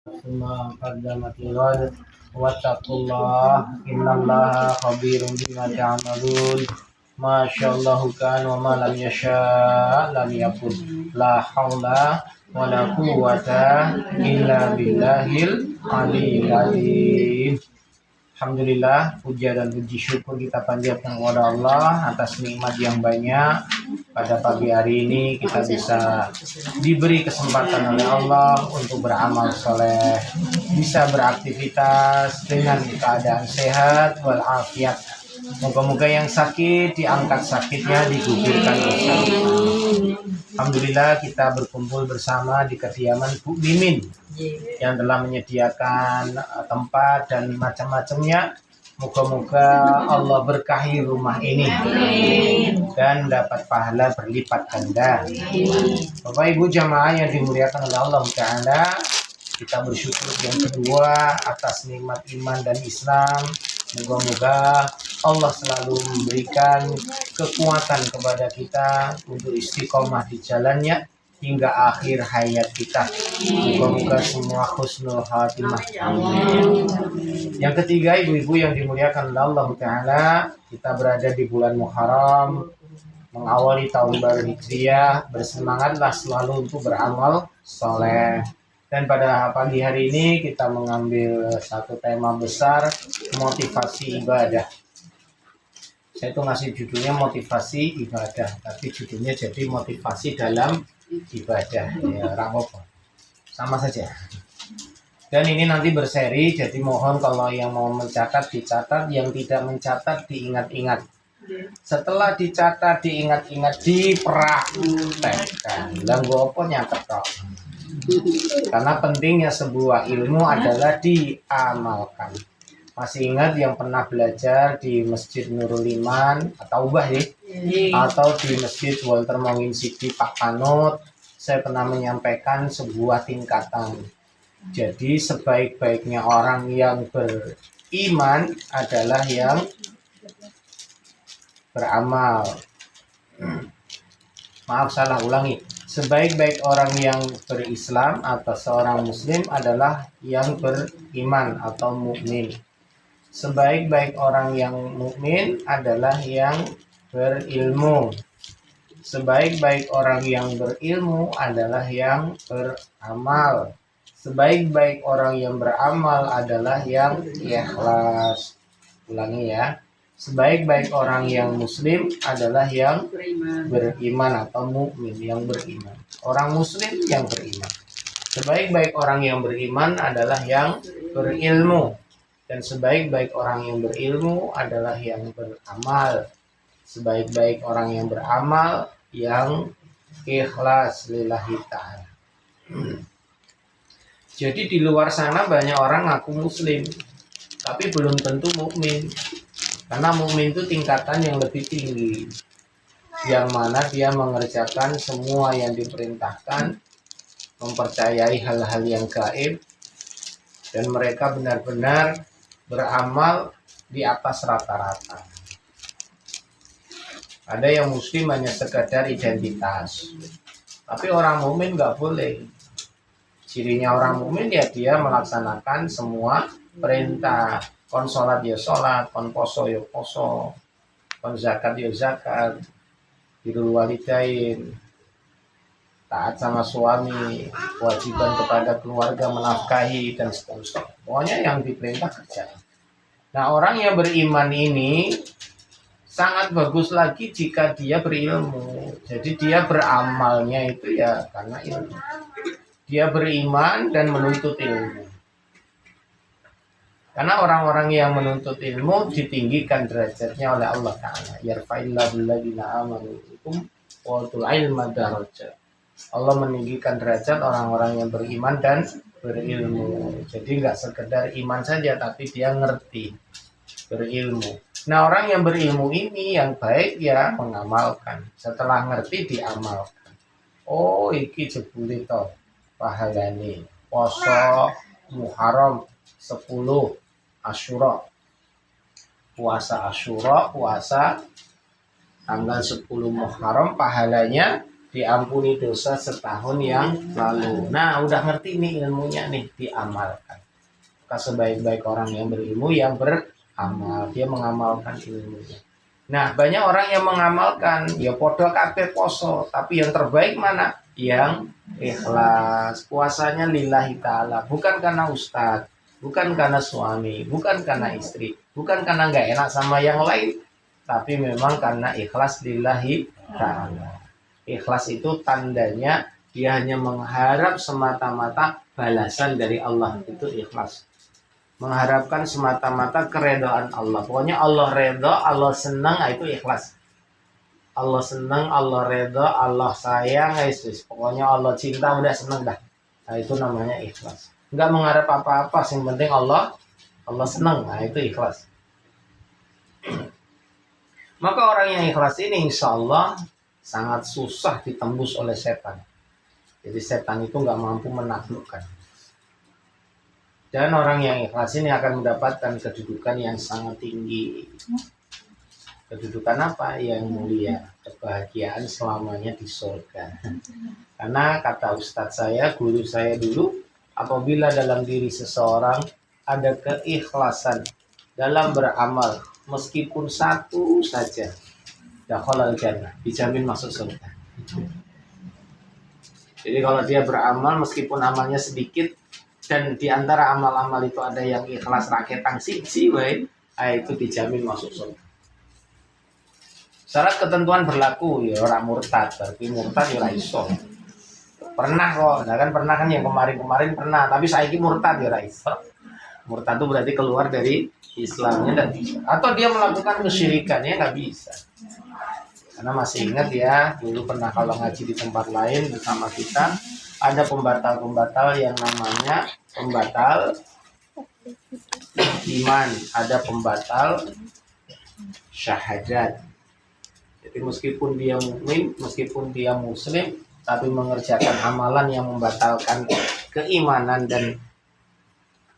ثم قدمت الغد واتقوا الله إن الله خبير بما تعملون ما شاء الله كان وما لم يشاء لم يكن لا حول ولا قوة إلا بالله العلي العظيم. Alhamdulillah, puja dan puji syukur kita panjatkan kepada Allah atas nikmat yang banyak. Pada pagi hari ini kita bisa diberi kesempatan oleh Allah untuk beramal soleh, bisa beraktivitas dengan keadaan sehat walafiat. Moga-moga yang sakit diangkat sakitnya, digugurkan bersama. Alhamdulillah kita berkumpul bersama di kediaman Bu Mimin yang telah menyediakan tempat dan macam-macamnya. Moga-moga Allah berkahi rumah ini dan dapat pahala berlipat ganda. Bapak Ibu jamaah yang dimuliakan oleh Allah Ta'ala, kita bersyukur yang kedua atas nikmat iman dan Islam. Moga-moga Allah selalu memberikan kekuatan kepada kita untuk istiqomah di jalannya hingga akhir hayat kita. Moga-moga semua husnul khatimah. Yang ketiga, ibu-ibu yang dimuliakan oleh Allah Ta'ala, kita berada di bulan Muharram, mengawali tahun baru Hijriah. Bersemangatlah selalu untuk beramal soleh. Dan pada pagi hari ini kita mengambil satu tema besar, motivasi ibadah. Saya itu ngasih judulnya motivasi ibadah, tapi judulnya jadi motivasi dalam ibadah. Ya, rapopo. Sama saja. Dan ini nanti berseri, jadi mohon kalau yang mau mencatat dicatat, yang tidak mencatat diingat-ingat. Setelah dicatat, diingat-ingat, dipraktekkan. Dan gue apa nyatet kok. Karena pentingnya sebuah ilmu adalah diamalkan. Masih ingat yang pernah belajar di Masjid Nurul Iman atau Ubah ya? Atau di Masjid Walter Mongin Sidi Pak Panut, saya pernah menyampaikan sebuah tingkatan. Jadi sebaik-baiknya orang yang beriman adalah yang beramal. Maaf, salah ulangi. Sebaik-baik orang yang berislam atau seorang muslim adalah yang beriman atau mukmin. Sebaik-baik orang yang mukmin adalah yang berilmu. Sebaik-baik orang yang berilmu adalah yang beramal. Sebaik-baik orang yang beramal adalah yang ikhlas. Ulangi ya. Sebaik-baik orang yang muslim adalah yang beriman atau mukmin, yang beriman. Orang muslim yang beriman. Sebaik-baik orang yang beriman adalah yang berilmu. Dan sebaik-baik orang yang berilmu adalah yang beramal. Sebaik-baik orang yang beramal yang ikhlas lillahi ta'ala. Jadi di luar sana banyak orang ngaku muslim, tapi belum tentu mukmin. Karena mukmin itu tingkatan yang lebih tinggi, yang mana dia mengerjakan semua yang diperintahkan, mempercayai hal-hal yang gaib, dan mereka benar-benar beramal di atas rata-rata. Ada yang muslim hanya sekadar identitas, tapi orang mukmin nggak boleh. Cirinya orang mukmin ya dia melaksanakan semua perintah. Kon sholat ya sholat, kon poso ya poso, kon zakat ya zakat, birrul walidain, taat sama suami, kewajiban kepada keluarga menafkahi dan seterusnya. Pokoknya yang diperintah kerja. Nah, orang yang beriman ini sangat bagus lagi jika dia berilmu. Jadi dia beramalnya itu ya karena ilmu. Dia beriman dan menuntut ilmu. Karena orang-orang yang menuntut ilmu ditinggikan derajatnya oleh Allah Ta'ala. Yarfa'illahu alladhina amanu minkum wa utul ilma darajat. Allah meninggikan derajat orang-orang yang beriman dan berilmu. Jadi nggak sekedar iman saja, tapi dia ngerti, berilmu. Nah, orang yang berilmu ini yang baik ya mengamalkan. Setelah ngerti diamalkan. Oh, iki jebule to pahalane poso Muharram 10 Asyura. Puasa Asyura, puasa tanggal 10 Muharram pahalanya diampuni dosa setahun yang lalu. Nah, udah ngerti nih ilmunya nih, diamalkan. Maka sebaik-baik orang yang berilmu yang beramal, dia mengamalkan ilmunya. Nah, banyak orang yang mengamalkan, ya podo kabeh poso, tapi yang terbaik mana? Yang ikhlas, puasanya lillahi ta'ala, bukan karena ustadz, bukan karena suami, bukan karena istri, bukan karena nggak enak sama yang lain, tapi memang karena ikhlas lillahi ta'ala. Ikhlas itu tandanya dia hanya mengharap semata-mata balasan dari Allah, itu ikhlas. Mengharapkan semata-mata keredaan Allah. Pokoknya Allah redha, Allah senang, itu ikhlas. Allah senang, Allah redha, Allah sayang, Yesus. Pokoknya Allah cinta, udah senang dah. Nah, itu namanya ikhlas. Enggak mengharap apa-apa, yang penting Allah senang. Nah, itu ikhlas. Maka orang yang ikhlas ini insya Allah sangat susah ditembus oleh setan. Jadi setan itu nggak mampu menaklukkan. Dan orang yang ikhlas ini akan mendapatkan kedudukan yang sangat tinggi. Kedudukan apa? Yang mulia. Kebahagiaan selamanya di surga. Karena kata ustadz saya, guru saya dulu, apabila dalam diri seseorang ada keikhlasan dalam beramal, meskipun satu saja, dakhalal jannah, dijamin masuk surga. Jadi kalau dia beramal meskipun amalnya sedikit, dan di antara amal-amal itu ada yang ikhlas raketang siji wae, itu dijamin masuk surga. Syarat ketentuan berlaku ya orang murtad, berarti murtad ya ora iso. Pernah kok, nah kan pernah kan yang kemarin-kemarin pernah, tapi saiki murtad ya ora iso. Murtad itu berarti keluar dari Islamnya dan atau dia melakukan kesyirikan, ya nggak bisa. Karena masih ingat ya, dulu pernah kalau ngaji di tempat lain bersama kita, ada pembatal-pembatal yang namanya pembatal iman, ada pembatal syahadat. Jadi meskipun dia mukmin, meskipun dia muslim, tapi mengerjakan amalan yang membatalkan keimanan dan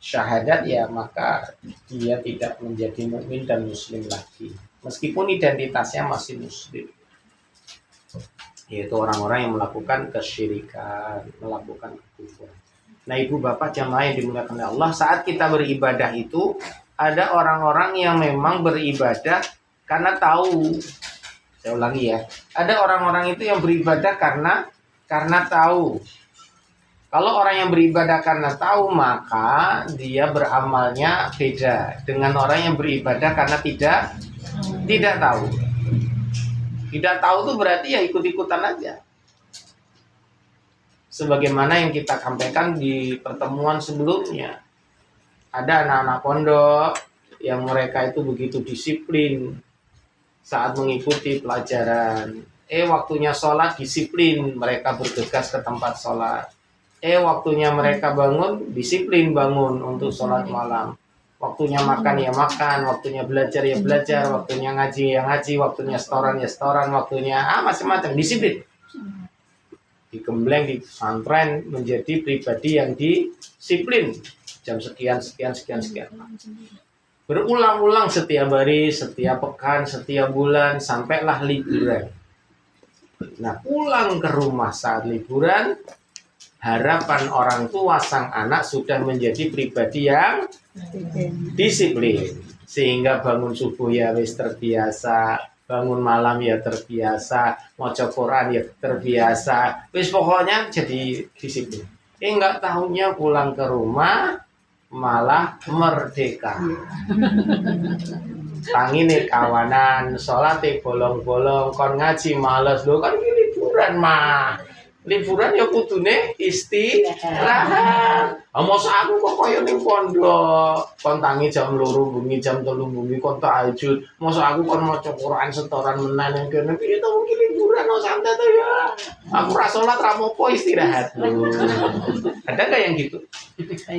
syahadat, ya maka dia tidak menjadi mukmin dan muslim lagi. Meskipun identitasnya masih muslim. Yaitu orang-orang yang melakukan kesyirikan, melakukan kekufuran. Nah, ibu bapak jamaah yang dimuliakan oleh Allah, saat kita beribadah itu ada orang-orang yang memang beribadah karena tahu. Saya ulangi ya, ada orang-orang itu yang beribadah karena tahu. Kalau orang yang beribadah karena tahu, maka dia beramalnya beda dengan orang yang beribadah karena tidak tahu. Tidak tahu itu berarti ya ikut-ikutan aja. Sebagaimana yang kita sampaikan di pertemuan sebelumnya. Ada anak-anak pondok yang mereka itu begitu disiplin saat mengikuti pelajaran. Waktunya sholat disiplin, mereka bergegas ke tempat sholat. Waktunya mereka bangun, disiplin bangun untuk sholat malam. Waktunya makan ya makan, waktunya belajar ya belajar, waktunya ngaji ya ngaji, waktunya setoran ya setoran, waktunya macam-macam, disiplin. Digembleng di pesantren menjadi pribadi yang disiplin. Jam sekian. Berulang-ulang setiap hari, setiap pekan, setiap bulan, sampailah liburan. Nah, pulang ke rumah saat liburan, harapan orang tua sang anak sudah menjadi pribadi yang disiplin, sehingga bangun subuh ya wis terbiasa, bangun malam ya terbiasa, maca Quran ya terbiasa, wis pokoknya jadi disiplin. Enggak tahunya pulang ke rumah malah merdeka. Tangine kawanan, salate bolong-bolong, kon ngaji males lho, kan iki liburan mah. Liburan ya kudune istirahat. Mosok aku kok kaya ning pondok, kon tangi jam 2 bengi, jam 3 bengi kon tahajud. Mosok aku kon maca Quran setoran menan ning kene. Piye to mungkin liburan no santai to ya. Aku ra salat ra mopo istirahat. Ada enggak yang gitu?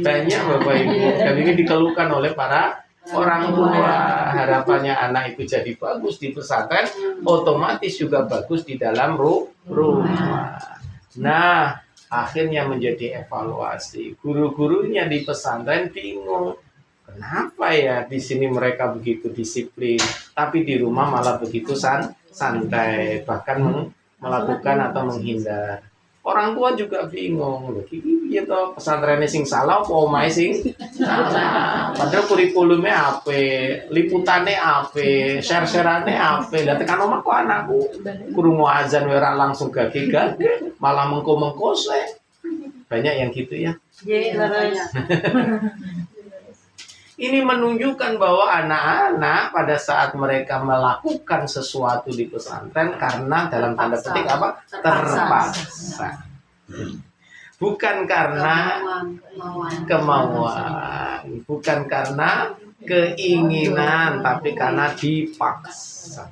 Banyak Bapak Ibu. Dan ini dikeluhkan oleh para orang tua. Harapannya anak itu jadi bagus di pesantren, otomatis juga bagus di dalam rumah. Nah, akhirnya menjadi evaluasi. Guru-gurunya di pesantren bingung. Kenapa ya di sini mereka begitu disiplin, tapi di rumah malah begitu santai, bahkan melakukan atau menghindar. Orang tua juga bingung, lho iki piye to pesantren sing salah apa omahe sing salah. Padahal kurikulumnya ape, liputannya ape, share-shareane ape. Lah tekan omah kok anakku krungu azan ora langsung gage-gage, malah mengko-mengko sek. Banyak yang gitu ya. Ini menunjukkan bahwa anak-anak pada saat mereka melakukan sesuatu di pesantren karena dalam tanda petik apa? Terpaksa. Bukan karena kemauan, bukan karena keinginan, tapi karena dipaksa.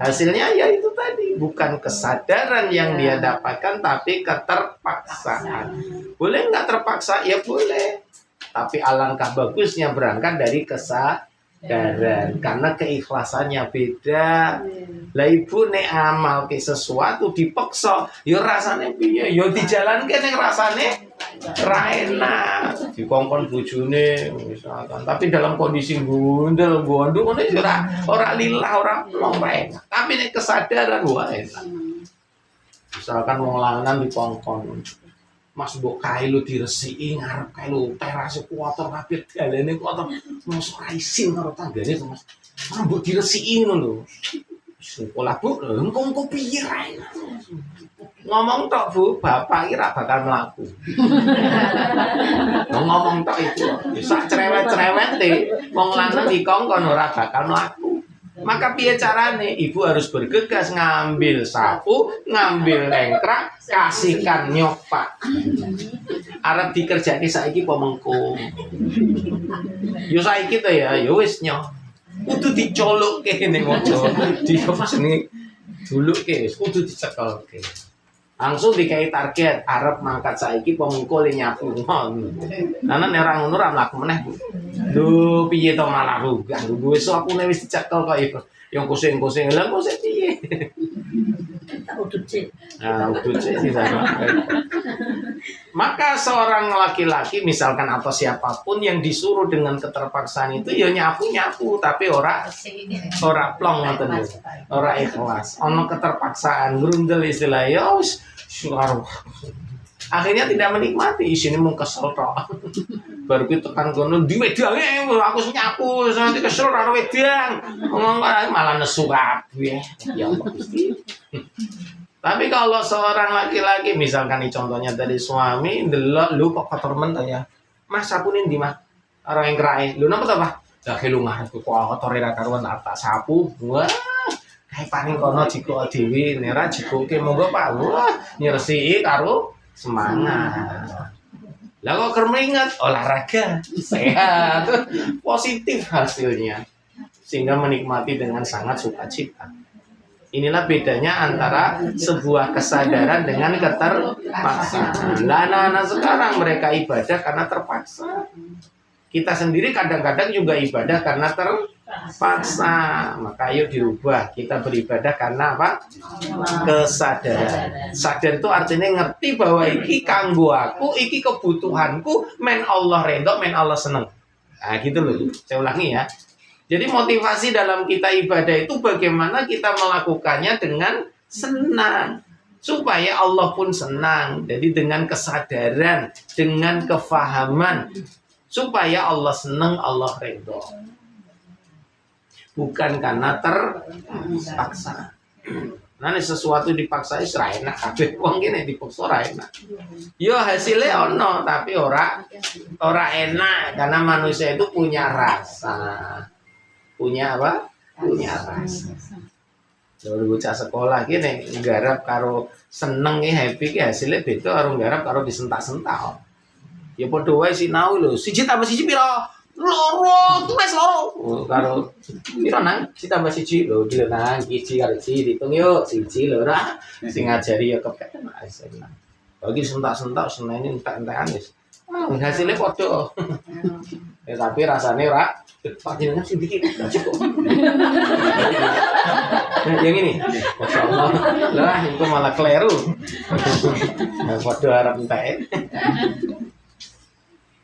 Hasilnya ya itu tadi, bukan kesadaran yang dia dapatkan, tapi keterpaksaan. Boleh nggak terpaksa? Ya boleh. Tapi alangkah bagusnya berangkat dari kesadaran, karena keikhlasannya beda. Lah ibu nek amal ke sesuatu dipaksa, yo rasane piye? Yo dijalanke ning rasane ra enak. Dikongkon bojone misalkan, tapi dalam kondisi gondel-gondel ngene ora lillah, ora plong enak. Tapi nek kesadaran wah enak. Misalkan wong lanang dikongkon, Mas mbok kae lu diresiki ngarep kae lu terase kotor kabeh dalane kotor. Mas ora isin karo tanggane Mas. Mbok diresiki ngono lho. Sekolah Bu, engko piye rae. Ngomong tok Bu, bapak iki ra bakal mlaku. Ngomong tok itu. Sak cerewet-cerewete wong lanang dikongkon ora bakal mlaku. Maka piye carane? Ibu harus bergegas ngambil sapu, ngambil lengkrak, kasihkan nyopak. Arep dikerjake saiki apa mengko? Yo saiki to ya, yo wis nyok. Kudu dicolukke ning ojo. Jenenge duluke wis kudu dicekelke. Langsung dikai target, arep mangkat saiki apa mengko le nyapu ngono. Nana nek ora ngono ora mlaku meneh, Bu. Lho piye to malah rugah. Lho wis akune wis dicekel kok iku. Yang kusing-kusing lha kok sik piye. Udut sih Maka seorang laki-laki misalkan atau siapapun yang disuruh dengan keterpaksaan itu ya nyapu-nyapu tapi ora plong ngoten lho. Ora ikhlas. Ono keterpaksaan grundel istilah ya wis akhirnya tidak menikmati, isine mung kesel tok. Baru ki tekan kono di wedange aku nyapu nanti kesel karo wedang. Ngomong malah nesu kabeh. Ya Gusti. Tapi kalau seorang laki-laki misalkan nih contohnya tadi suami ndelok lu kok kotor men ya. Mas sapunin ndi Mas? Orang yang kerai. Lu napa to, Pak? Lah lu ngarep kok kotor ra karuan tak sapu. Wah. Kae paling kono jiko dhewe nera jikoke monggo Pak. Wah, nyresiki karo semangat. Lah kok keringat olahraga sehat positif hasilnya sehingga menikmati dengan sangat sukacita. Inilah bedanya antara sebuah kesadaran dengan keterpaksaan. Lah anak-anak sekarang mereka ibadah karena terpaksa. Kita sendiri kadang-kadang juga ibadah karena terpaksa. Maka ayo dirubah. Kita beribadah karena apa? Kesadaran. Sadar itu artinya ngerti bahwa iki kanggo aku, iki kebutuhanku, men Allah redho, men Allah seneng. Nah gitu loh. Saya ulangi ya. Jadi motivasi dalam kita ibadah itu bagaimana kita melakukannya dengan senang. Supaya Allah pun senang. Jadi dengan kesadaran, dengan kefahaman. Supaya Allah senang, Allah redho. Bukan karena terpaksa. Nah, sesuatu dipaksa ora enak kabeh wong kene dipaksa ora enak. Yo hasilnya ono tapi ora enak karena manusia itu punya rasa. Punya apa? Punya rasa. Kalau bocah sekolah gini nggarap karo seneng happy ki hasilnya beda karo nggarap karo disentak-sentak. Ya padha wae sinau lho. 1 tambah 1 piro? Loro, tulis loro. Karo piro nang? 1 tambah 1 lho, dile nang 1 karo 1 diitung yuk 1 lho ora. Sing ngajari ya kepeken seneng. Bagi sentak-sentak senene entek-entekan wis. Hasilnya padha. Ya tapi rasane ora Pak jenengan sih dikit cukup. Yang ini. Masyaallah. Lah itu malah kleru. Padha arep entek.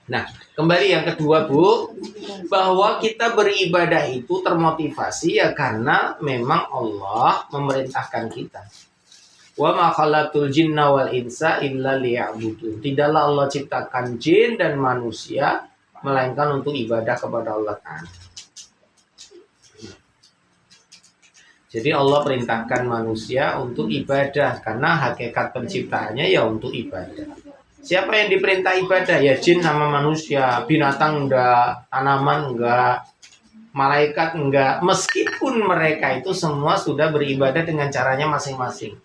Nah, kembali yang kedua Bu, bahwa kita beribadah itu termotivasi ya karena memang Allah memerintahkan kita. Wa ma khalaqtul jinna wal insa illa liya'budun. Tidaklah Allah ciptakan jin dan manusia melainkan untuk ibadah kepada Allah Ta'ala. Jadi Allah perintahkan manusia untuk ibadah karena hakikat penciptaannya ya untuk ibadah. Siapa yang diperintah ibadah? Ya jin sama manusia, binatang enggak, tanaman enggak, malaikat enggak. Meskipun mereka itu semua sudah beribadah dengan caranya masing-masing.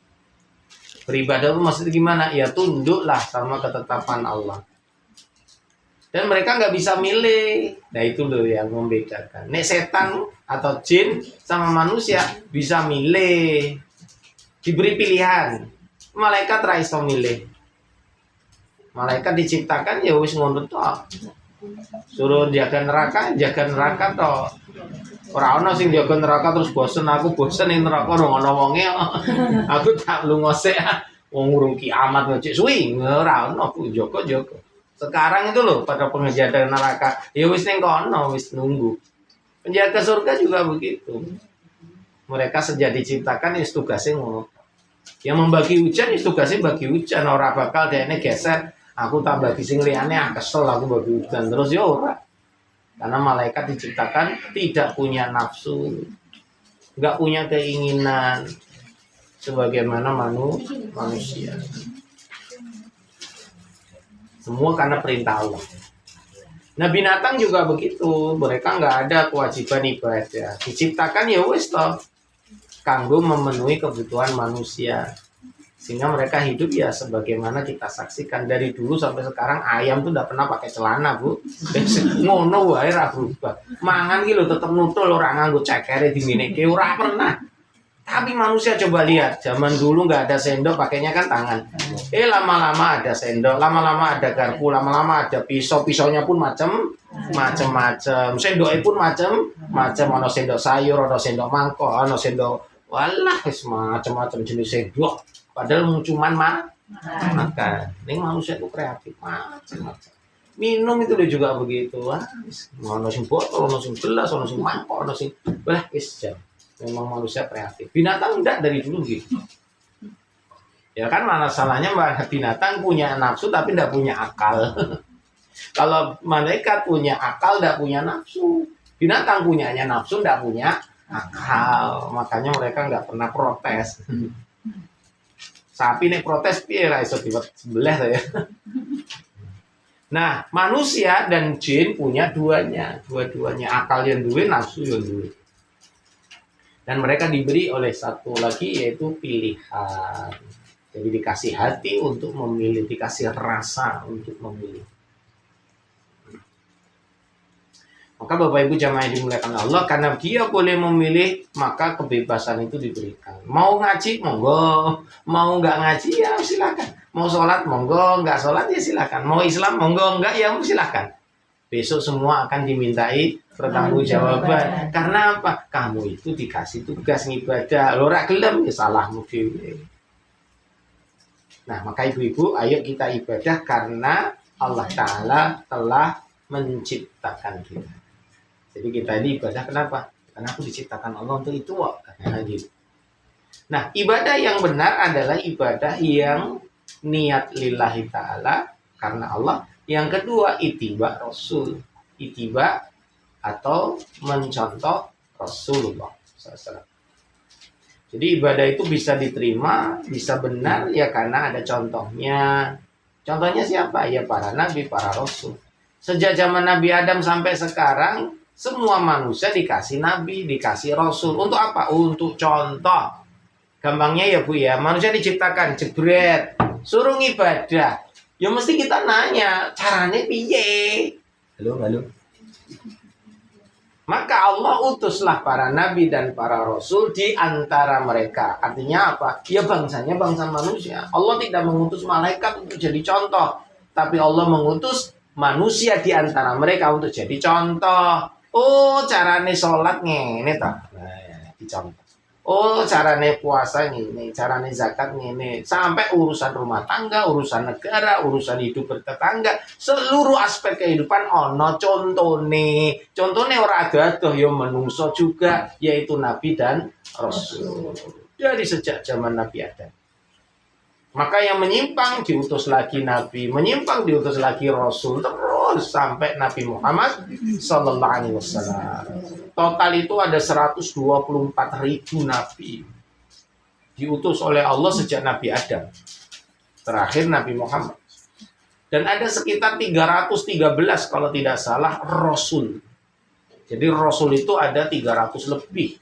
Beribadah itu maksudnya gimana? Ya tunduklah sama ketetapan Allah. Dan mereka nggak bisa milih. Nah itu loh yang membedakan. Nek setan atau jin sama manusia bisa milih. Diberi pilihan. Malaikat ra iso milih. Malaikat diciptakan ya wis ngono tok. Suruh jaga neraka tok. Ora ono sing jaga neraka terus bosen, aku bosen ning neraka ora ono wonge. Aku tak lunga sik. Wong urung kiamat ngecek suwi, ora ono aku jaga. Sekarang itu loh pada penjaga neraka, ya wis ning kono wis nunggu. Penjaga surga juga begitu. Mereka sejak diciptakan ya tugasnya ngono. Yang membagi hujan ya tugasnya bagi hujan, ora bakal dekne geser. Aku tak bagi sing liyane kesel aku bagi hujan terus ya ora. Karena malaikat diciptakan tidak punya nafsu, enggak punya keinginan sebagaimana manusia. Semua karena perintah Allah. Nah binatang juga begitu. Mereka nggak ada kewajiban ibadah. Diciptakan ya wis toh. Kanggo memenuhi kebutuhan manusia. Sehingga mereka hidup ya sebagaimana kita saksikan. Dari dulu sampai sekarang ayam tuh nggak pernah pakai celana bu. Ngono wae ra berubah. Mangan gitu tetep nutul orang nganggo cekere dimineke ora pernah. Tapi manusia coba lihat, zaman dulu nggak ada sendok, pakainya kan tangan. Lama-lama ada sendok, lama-lama ada garpu, lama-lama ada pisau, pisaunya pun macam-macam, sendoknya pun macam-macam, ono sendok sayur, ono sendok mangkok, ono sendok, walah, macam-macam jenis sendok. Padahal cuman makan. Ini manusia itu kreatif, macam-macam. Minum itu juga begitu, ono sing botol, ono sing gelas, ono sing mangkok, ono sing, wah, jam. Memang manusia kreatif. Binatang enggak dari dulu gitu. Ya kan mana salahnya binatang punya nafsu tapi enggak punya akal. Kalau malaikat punya akal enggak punya nafsu. Binatang punyanya nafsu enggak punya akal. Makanya mereka enggak pernah protes. Sapi nih protes piye ra iso dibelah saya. Nah, manusia dan jin punya dua-duanya akal yang duwe, nafsu yang duwe. Dan mereka diberi oleh satu lagi yaitu pilihan. Jadi dikasih hati untuk memilih, dikasih rasa untuk memilih. Maka Bapak Ibu jamaah yang dimuliakan Allah, karena dia boleh memilih, maka kebebasan itu diberikan. Mau ngaji, monggo. Mau nggak ngaji, ya silakan. Mau sholat, monggo. Nggak sholat, ya silakan. Mau Islam, monggo. Nggak, ya silakan. Besok semua akan dimintai pertanggungjawaban. Karena apa? Kamu itu dikasih tugas ngibadah. Lo ora gelem ya salahmu dhewe. Nah, maka ibu-ibu, ayo kita ibadah karena Allah Ta'ala telah menciptakan kita. Jadi kita ini ibadah kenapa? Karena aku diciptakan Allah untuk itu kok. Nah, ibadah yang benar adalah ibadah yang niat lillahi ta'ala karena Allah. Yang kedua, ittiba Rasul. Ittiba atau mencontoh Rasulullah SAW. Jadi ibadah itu bisa diterima, bisa benar ya karena ada contohnya. Contohnya siapa? Ya para nabi, para rasul. Sejak zaman Nabi Adam sampai sekarang, semua manusia dikasih nabi, dikasih rasul. Untuk apa? Untuk contoh. Gampangnya ya Bu ya, manusia diciptakan jebret, suruh ibadah. Ya mesti kita nanya, caranya piye? Halo. Maka Allah utuslah para nabi dan para rasul di antara mereka. Artinya apa? Ya bangsanya bangsa manusia. Allah tidak mengutus malaikat untuk jadi contoh, tapi Allah mengutus manusia di antara mereka untuk jadi contoh. Oh, carane sholat ngene ta. Nah, dicontoh. Oh, carane puasa ngene, carane zakat ngene. Sampai urusan rumah tangga, urusan negara, urusan hidup bertetangga, seluruh aspek kehidupan ono contone. Contone ora adoh ya menungso juga, yaitu nabi dan rasul. Dari sejak zaman Nabi Adam. Maka yang menyimpang diutus lagi Nabi, menyimpang diutus lagi Rasul, terus sampai Nabi Muhammad Sallallahu Alaihi Wasallam. Total itu ada 124.000 Nabi diutus oleh Allah sejak Nabi Adam, terakhir Nabi Muhammad. Dan ada sekitar 313 kalau tidak salah Rasul. Jadi Rasul itu ada 300 lebih.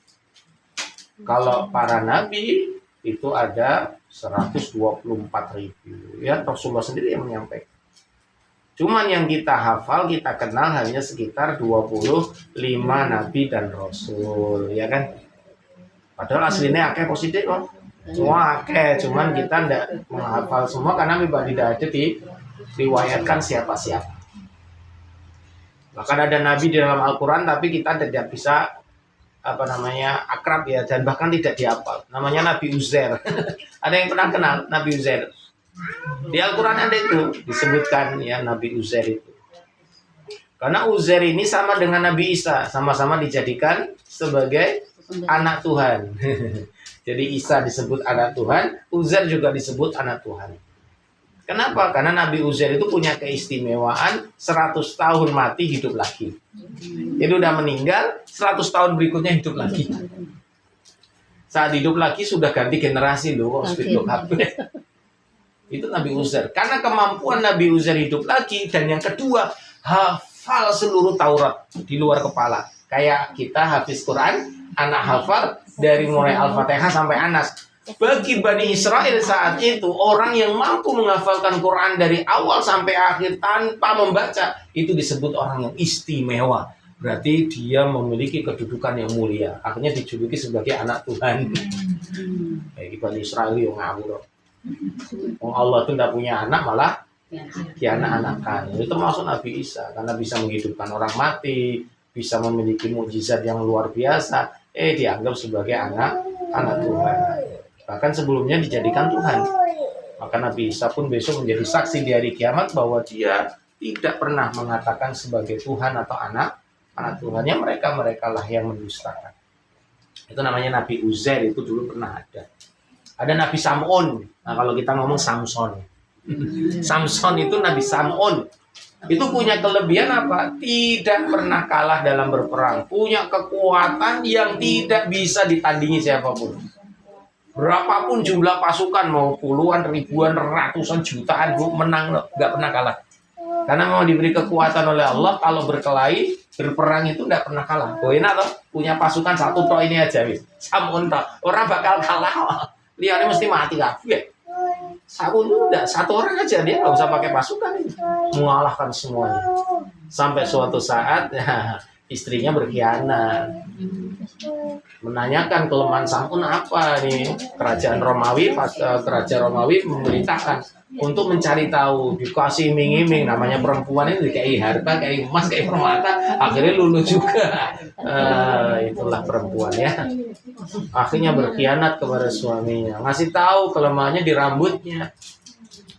Kalau para Nabi itu ada 124.000. Ya, Rasulullah sendiri yang menyampaikan. Cuman yang kita hafal, kita kenal hanya sekitar 25 Nabi dan Rasul, ya kan? Padahal aslinya akeh positif kok. Semua akeh, cuman kita tidak menghafal semua karena memang tidak ada diriwayatkan siapa-siapa. Bahkan ada Nabi di dalam Al-Quran, tapi kita tidak bisa akrab ya, dan bahkan tidak dihafal. Namanya Nabi Uzair. Ada yang pernah kenal Nabi Uzair? Di Al-Quran ada itu disebutkan ya, Nabi Uzair itu. Karena Uzair ini sama dengan Nabi Isa, sama-sama dijadikan sebagai anak Tuhan. Jadi Isa disebut anak Tuhan, Uzair juga disebut anak Tuhan. Kenapa? Karena Nabi Uzair itu punya keistimewaan 100 tahun mati hidup lagi. Jadi udah meninggal, 100 tahun berikutnya hidup lagi. Saat hidup lagi sudah ganti generasi loh, hospital HP. Itu Nabi Uzair. Karena kemampuan Nabi Uzair hidup lagi, dan yang kedua, hafal seluruh Taurat di luar kepala. Kayak kita hafiz Quran, anak hafal dari mulai Al-Fatihah sampai Anas. Bagi Bani Israel saat itu, orang yang mampu menghafalkan Quran dari awal sampai akhir tanpa membaca, itu disebut orang yang istimewa. Berarti dia memiliki kedudukan yang mulia. Akhirnya dijuluki sebagai anak Tuhan. Bagi Bani Israel yang ngawur. Allah itu tidak punya anak, malah dianak-anakan. Itu termasuk Nabi Isa, karena bisa menghidupkan orang mati, bisa memiliki mukjizat yang luar biasa. Dianggap sebagai anak Tuhan. Bahkan sebelumnya dijadikan Tuhan. Maka Nabi Isa pun besok menjadi saksi di hari kiamat bahwa dia tidak pernah mengatakan sebagai Tuhan atau anak Tuhannya. Mereka lah yang mendustakan. Itu namanya Nabi Uzair, itu dulu pernah ada. Ada Nabi Sam'un. Nah, kalau kita ngomong Samson. Samson itu Nabi Sam'un. Itu punya kelebihan apa? Tidak pernah kalah dalam berperang. Punya kekuatan yang tidak bisa ditandingi siapapun. Berapapun jumlah pasukan, mau puluhan, ribuan, ratusan, jutaan, menang, nggak pernah kalah. Karena mau diberi kekuatan oleh Allah, kalau berkelahi, berperang itu nggak pernah kalah. Enak toh, punya pasukan satu toh ini aja, Sam'un toh. Orang bakal kalah. Lihatnya mesti mati kabeh. Sam'un itu enggak, satu orang aja, dia nggak usah pakai pasukan, mengalahkan semuanya. Sampai suatu saat ya, istrinya berkhianat, menanyakan kelemahan Sam'un apa nih. Kerajaan Romawi memerintahkan untuk mencari tahu, dikasih iming-iming. Namanya perempuan ini kayak harta, kayak emas, kayak permata, akhirnya luluh juga. Itulah perempuan ya. Akhirnya berkhianat kepada suaminya, ngasih tahu kelemahannya di rambutnya.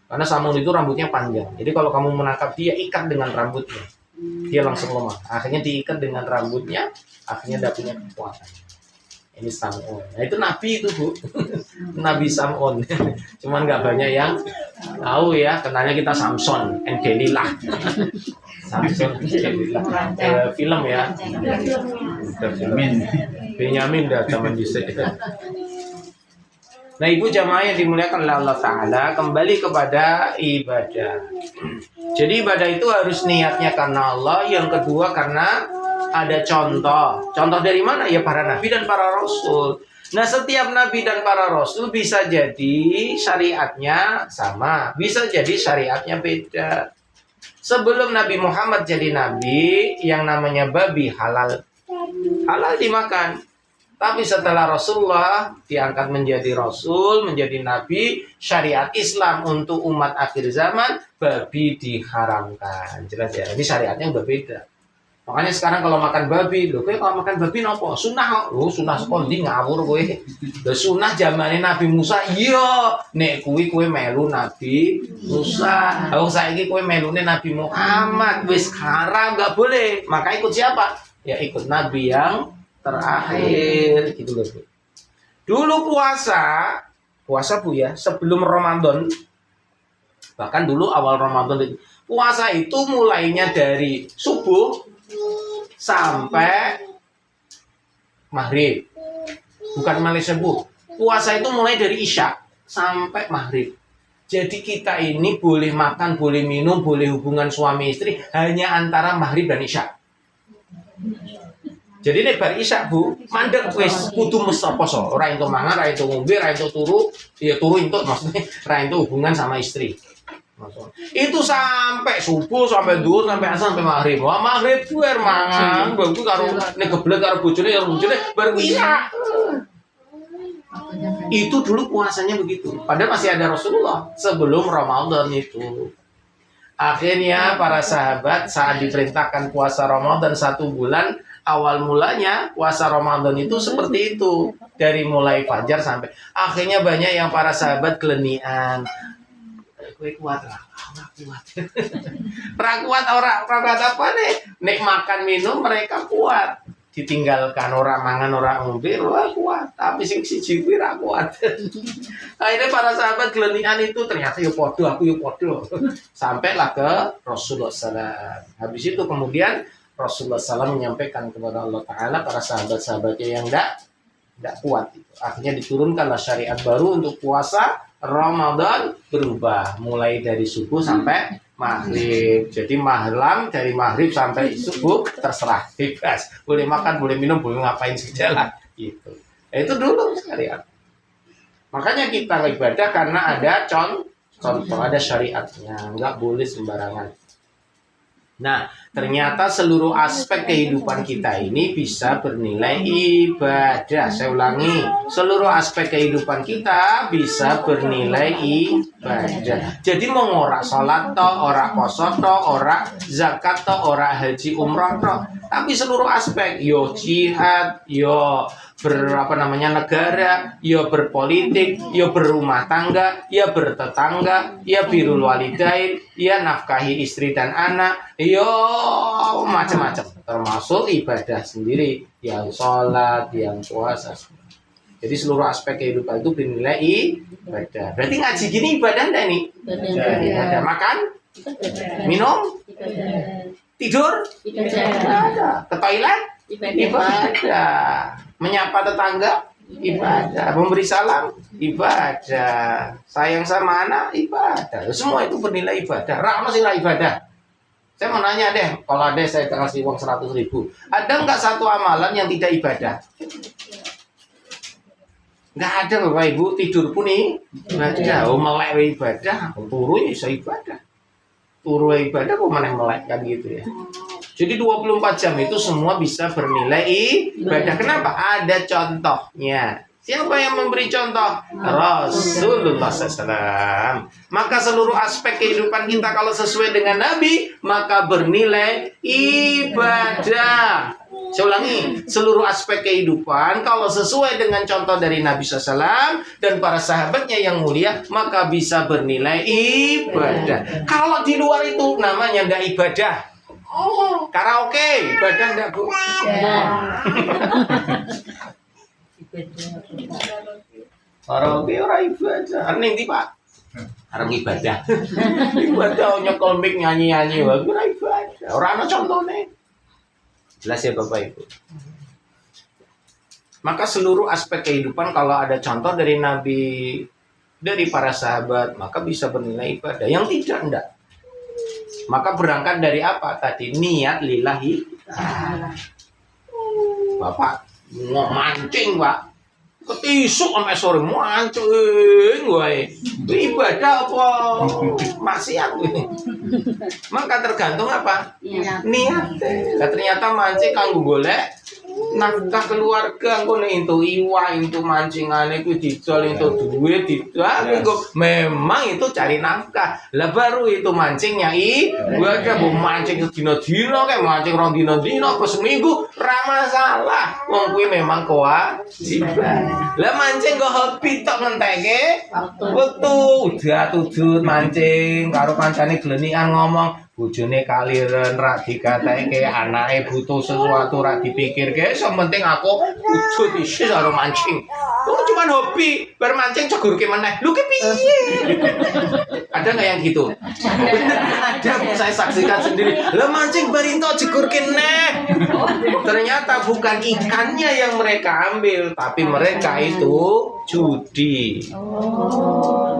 Karena Sam'un itu rambutnya panjang, jadi kalau kamu menangkap dia, ikat dengan rambutnya, dia langsung lemah. Akhirnya diikat dengan rambutnya, akhirnya dia punya kekuatan. Ini Sam'un. Nah itu Nabi itu, Bu. Nabi Sam'un. Cuman nggak banyak yang tahu ya. Kenalnya kita Samson and Delilah. Samson and Delilah. Film ya. Benyamin dah zaman Yusuf. Nah, ibu jamaah yang dimuliakan oleh Allah Ta'ala, kembali kepada ibadah. Jadi ibadah itu harus niatnya karena Allah. Yang kedua karena ada contoh. Contoh dari mana? Ya para nabi dan para rasul. Nah, setiap nabi dan para rasul bisa jadi syariatnya sama, bisa jadi syariatnya beda. Sebelum Nabi Muhammad jadi nabi, yang namanya babi halal dimakan. Tapi setelah Rasulullah diangkat menjadi Rasul, menjadi Nabi, syariat Islam untuk umat akhir zaman, babi diharamkan. Jelas ya, ini syariatnya udah beda. Makanya sekarang kalau makan babi, loh, kalau makan babi nopo? Sunah, sunah sekondi ngawur kowe. Loh, sunah zamane Nabi Musa, iya, nek kuwi kowe melu Nabi Musa. Kalau saiki kowe melune Nabi Muhammad, wis haram, nggak boleh. Maka ikut siapa? Ya ikut Nabi yang terakhir gitu loh. Dulu puasa puasa Bu ya, sebelum Ramadan. Bahkan dulu awal Ramadan itu puasa itu mulainya dari subuh sampai maghrib. Bukan mulai subuh. Puasa itu mulai dari isya sampai maghrib. Jadi kita ini boleh makan, boleh minum, boleh hubungan suami istri hanya antara maghrib dan isya. Jadi nek bar isya Bu, mandek wis kudu mesti poso. Ora entuk mangan, ora entuk ngombe, ora entuk turu, ya turu entuk maksudnya ora entuk hubungan sama istri. Itu sampai subuh, sampai duhur, sampai asar, sampai maghrib. Wah, maghrib kuwi mangan, bagus karo nek geblek karo bojone ya bojone bar isya. Itu dulu puasanya begitu. Padahal masih ada Rasulullah sebelum Ramadan itu. Akhirnya para sahabat saat diperintahkan puasa Ramadan 1 bulan, awal mulanya puasa Ramadan itu seperti itu. Dari mulai fajar sampai akhirnya banyak yang para sahabat kelenian. Kuat lah, kuat. Kuat apa nih? Nek makan minum mereka kuat. Ditinggalkan orang mangan orang ngombe ora kuat, tapi sing siji kuwi ra kuat. Akhirnya para sahabat kelenian itu ternyata yo podo, aku yo podo. Sampailah ke Rasulullah SAW. Habis itu kemudian Rasulullah SAW menyampaikan kepada Allah Ta'ala para sahabat-sahabatnya yang tidak kuat. Akhirnya diturunkanlah syariat baru untuk puasa Ramadan berubah mulai dari subuh sampai maghrib. Jadi malam dari maghrib sampai subuh terserah bebas. Boleh makan, boleh minum, boleh ngapain saja lah. Gitu. Itu dulu syariat. Makanya kita ibadah karena ada contoh, ada syariatnya. Nggak boleh sembarangan. Nah, ternyata seluruh aspek kehidupan kita ini bisa bernilai ibadah. Saya ulangi, seluruh aspek kehidupan kita bisa bernilai ibadah. Jadi mau ora salat toh, ora poso toh, ora zakat toh, ora haji umrah toh, tapi seluruh aspek, yo jihad, yo negara, ya berpolitik, ya berumah tangga, ya bertetangga, ya birrul walidain, ya nafkahi istri dan anak, ya macam-macam, termasuk ibadah sendiri, yang sholat, yang puasa. Jadi seluruh aspek kehidupan itu bernilai ibadah. Berarti ngaji gini ibadah enggak nih? Ibadah. Makan? Minum? Tidur? Ibadah. Ke toilet? Ibadah. Menyapa tetangga? Ibadah. Memberi salam? Ibadah. Sayang sama anak? Ibadah. Semua itu bernilai ibadah. Rahmat sih ibadah. Saya mau nanya deh, kalau ada saya kasih uang 100.000, ada nggak satu amalan yang tidak ibadah? Nggak ada Bapak Ibu, tidur pun ibadah. Oh melek ibadah, turu ya bisa ibadah. Turu ibadah kok mana melek kan gitu ya. Jadi 24 jam itu semua bisa bernilai ibadah. Kenapa? Ada contohnya. Siapa yang memberi contoh? Rasulullah SAW. Maka seluruh aspek kehidupan kita kalau sesuai dengan Nabi, maka bernilai ibadah. Saya ulangi, seluruh aspek kehidupan kalau sesuai dengan contoh dari Nabi SAW dan para sahabatnya yang mulia, maka bisa bernilai ibadah. Kalau di luar itu namanya tidak ibadah. Karaoke, ibadah enggak Bu? Karaoke ora ibadah. Arep ndi Pak? Arep ibadah. Ibadah nyekol mic nyanyi-nyanyi wae ora ibadah. Ora ana contone. Jelas ya Bapak Ibu. Maka seluruh aspek kehidupan kalau ada contoh dari Nabi, dari para sahabat, maka bisa bernilai ibadah. Yang tidak, enggak. Maka berangkat dari apa tadi? Niat lillahi. Bapak mau mancing Pak, ketisuk sampai sore mancing wae. Ibadah apa maksiat ini? Maka tergantung apa? Niat. Lah ternyata mancing kanggo golek nafkah keluarga, engko nek entuk iwak, entuk mancingane kuwi didol, entuk duit didol. Memang itu cari nafkah. Lah baru itu mancingnya ibadah, bu mancing sedina-dina kayak mancing rong dina-dina apa seminggu ora masalah. Wong kuwi memang kewajiban. Lah mancing kok hobi tok ngenteke wektu udah tudut mancing karo kancane glenikan ngomong bojone kaliren ra dikateke anake butuh sesuatu ra dipikirke, sing penting aku udut isi karo mancing. cuma hobi, bermancing cegur ke mana? Lu ke piye? Ada nggak yang gitu? Bener, ada, saya saksikan sendiri. Lah mancing berinto cegur ke neh. Ternyata bukan ikannya yang mereka ambil, tapi mereka itu judi.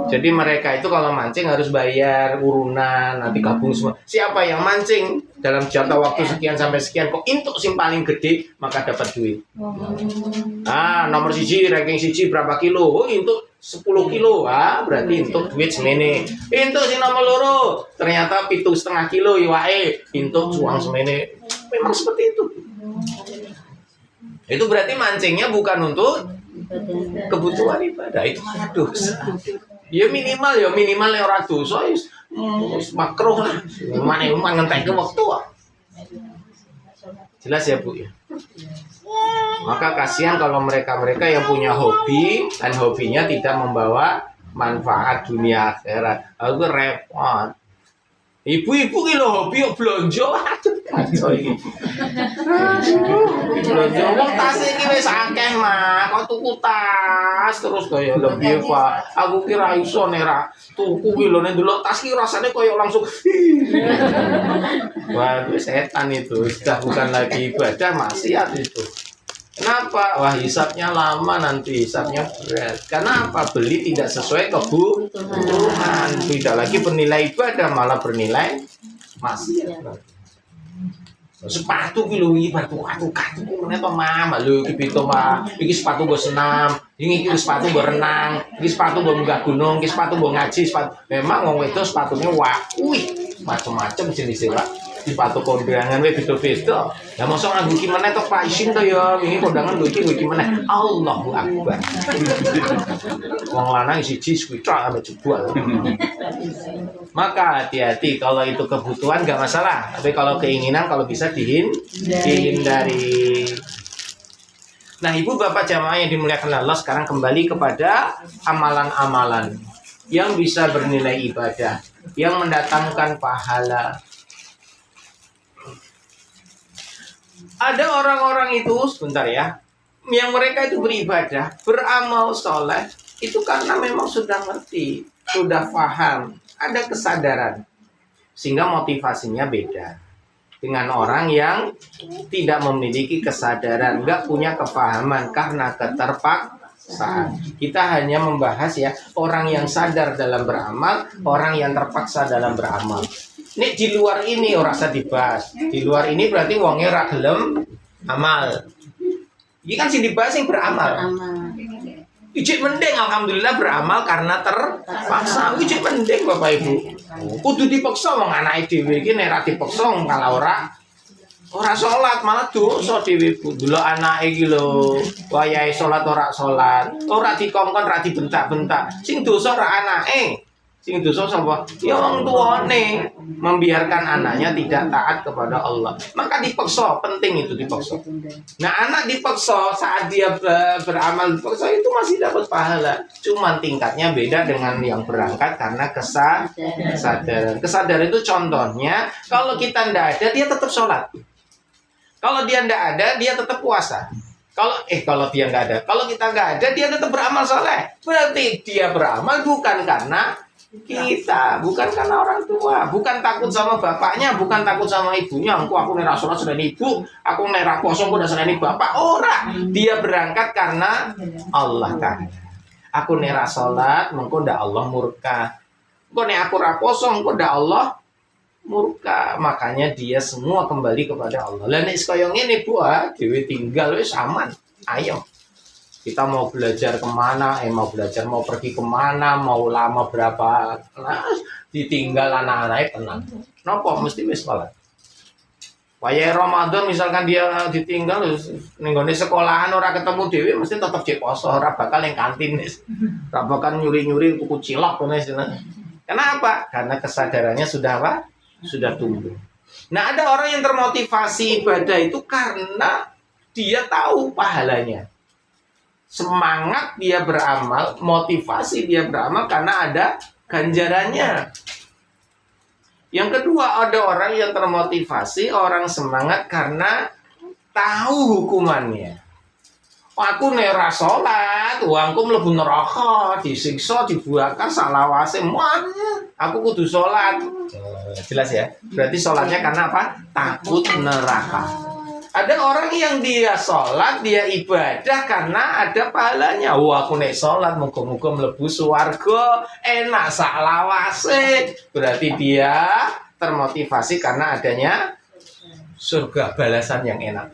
Jadi mereka itu kalau mancing harus bayar urunan, nanti gabung semua. Siapa yang mancing dalam jangka waktu sekian sampai sekian kok untuk sing paling gede maka dapat duit. Ah, nomor siji ranking siji berapa kilo? Oh, untuk 10 kilo. Ah, berarti untuk duit semene. Untuk sing nomor loro ternyata 7,5 kilo iwake, untuk uang semene. Memang seperti itu. Itu berarti mancingnya bukan untuk kebutuhan ibadah, itu dosa. Ya minimal ora dosa wis makruh lah. Mane ngentek waktu. Jelas ya, Bu ya. Maka kasihan kalau mereka-mereka yang punya hobi dan hobinya tidak membawa manfaat dunia akhirat. Aku repot. Ibu-ibu ki lho hobi kok blonjo. Kacau iki. Blonjo wong tas iki wis akeh mah, kok tuku tas terus kaya lho piye Pak. Aku ki ra iso nek ra tuku ki lho nek ndelok tas ki rasane kaya langsung. Wah, itu setan itu. Sudah bukan lagi ibadah, maksiat itu. Kenapa? Wah, hisapnya lama nanti, hisapnya berat. Kenapa? Beli tidak sesuai kebutuhan. Tidak lagi bernilai ibadah, malah bernilai maksiat. Sepatu ki lho iki sepatu meneh to Mam. Lho iki pito Pak. Iki sepatu nggo senam, iki sepatu nggo renang, iki sepatu nggo munggah gunung, iki sepatu nggo ngaji, sepatu. Memang wong wedok sepatune macam-macam jenisnya Pak. Sepatu kondangan we beda-beda. Lah mosok nganggo iki meneh to Pak isin to ya. Iki kondangan lho iki meneh. Allahu Akbar. Wong lanang siji kuwi tok ame jebol. Maka hati-hati, kalau itu kebutuhan gak masalah, tapi kalau keinginan kalau bisa dihindari. Nah, ibu bapak jamaah yang dimuliakan Allah, sekarang kembali kepada amalan-amalan yang bisa bernilai ibadah, yang mendatangkan pahala. Ada orang-orang itu, sebentar ya, yang mereka itu beribadah, beramal soleh, itu karena memang sudah ngerti, sudah paham, ada kesadaran, sehingga motivasinya beda dengan orang yang tidak memiliki kesadaran, nggak punya kepahaman karena keterpaksaan. Kita hanya membahas ya orang yang sadar dalam beramal, orang yang terpaksa dalam beramal. Ini di luar ini orang usah dibahas. Di luar ini berarti wongnya ora gelem amal. Ini kan sing dibahas yang beramal. Ijik mending alhamdulillah beramal karena terpaksa. Ijik mending Bapak Ibu. Kudu dipaksa wong anake dhewe iki nek ra dipaksa malah ora salat malah dosa dhewe Bu. Delok anake iki lho, wayahe salat ora salat, ora dikongkon ra dibentak-bentak. Sing dosa ora anake. Sing dosa sapa? Ya wong tuane membiarkan anaknya tidak taat kepada Allah. Maka dipaksa, penting itu dipaksa. Nah, anak dipaksa saat dia beramal dipaksa itu masih dapat pahala. Cuman tingkatnya beda dengan yang berangkat karena kesadaran. Kesadaran itu contohnya kalau kita ndak ada dia tetap sholat. Kalau dia ndak ada dia tetap puasa. Kalau dia nggak ada, kalau kita nggak ada dia tetap beramal soleh. Berarti dia beramal bukan karena kita, bukan karena orang tua, bukan takut sama bapaknya, bukan takut sama ibunya. Aku nera sholat sudah ibu, aku nera kosong udah sudah bapak. Ora, dia berangkat karena Allah kan. Aku nera sholat, mengko ndak Allah murka. Kok nek aku ra kosong, kok ndak Allah murka. Makanya dia semua kembali kepada Allah. Lah nek koyo ngene Bu, dhewe tinggal wis aman. Ayo. Kita mau belajar kemana, mau pergi kemana, mau lama berapa, nah, ditinggal anak-anaknya tenang. Kenapa? Mesti wis sholat. Waya Ramadan misalkan dia ditinggal, nenggone sekolahan ora ketemu dewi, mesti tetap cek poso, ora bakal yang kantin, ora bakal nyuri-nyuri tuku cilok. Kenapa? Karena kesadarannya sudah apa? Sudah tumbuh. Nah, ada orang yang termotivasi ibadah itu karena dia tahu pahalanya. Semangat dia beramal, motivasi dia beramal karena ada ganjarannya. Yang kedua, ada orang yang termotivasi, orang semangat karena tahu hukumannya. Aku nek ora salat, uangku mlebu neraka, disiksa, dibakar salawase. Aku kudu salat. Jelas ya? Berarti salatnya karena apa? Takut neraka. Ada orang yang dia sholat, dia ibadah karena ada pahalanya. Aku nek sholat, muga-muga mlebu swarga, enak salawase. Berarti dia termotivasi karena adanya surga, balasan yang enak.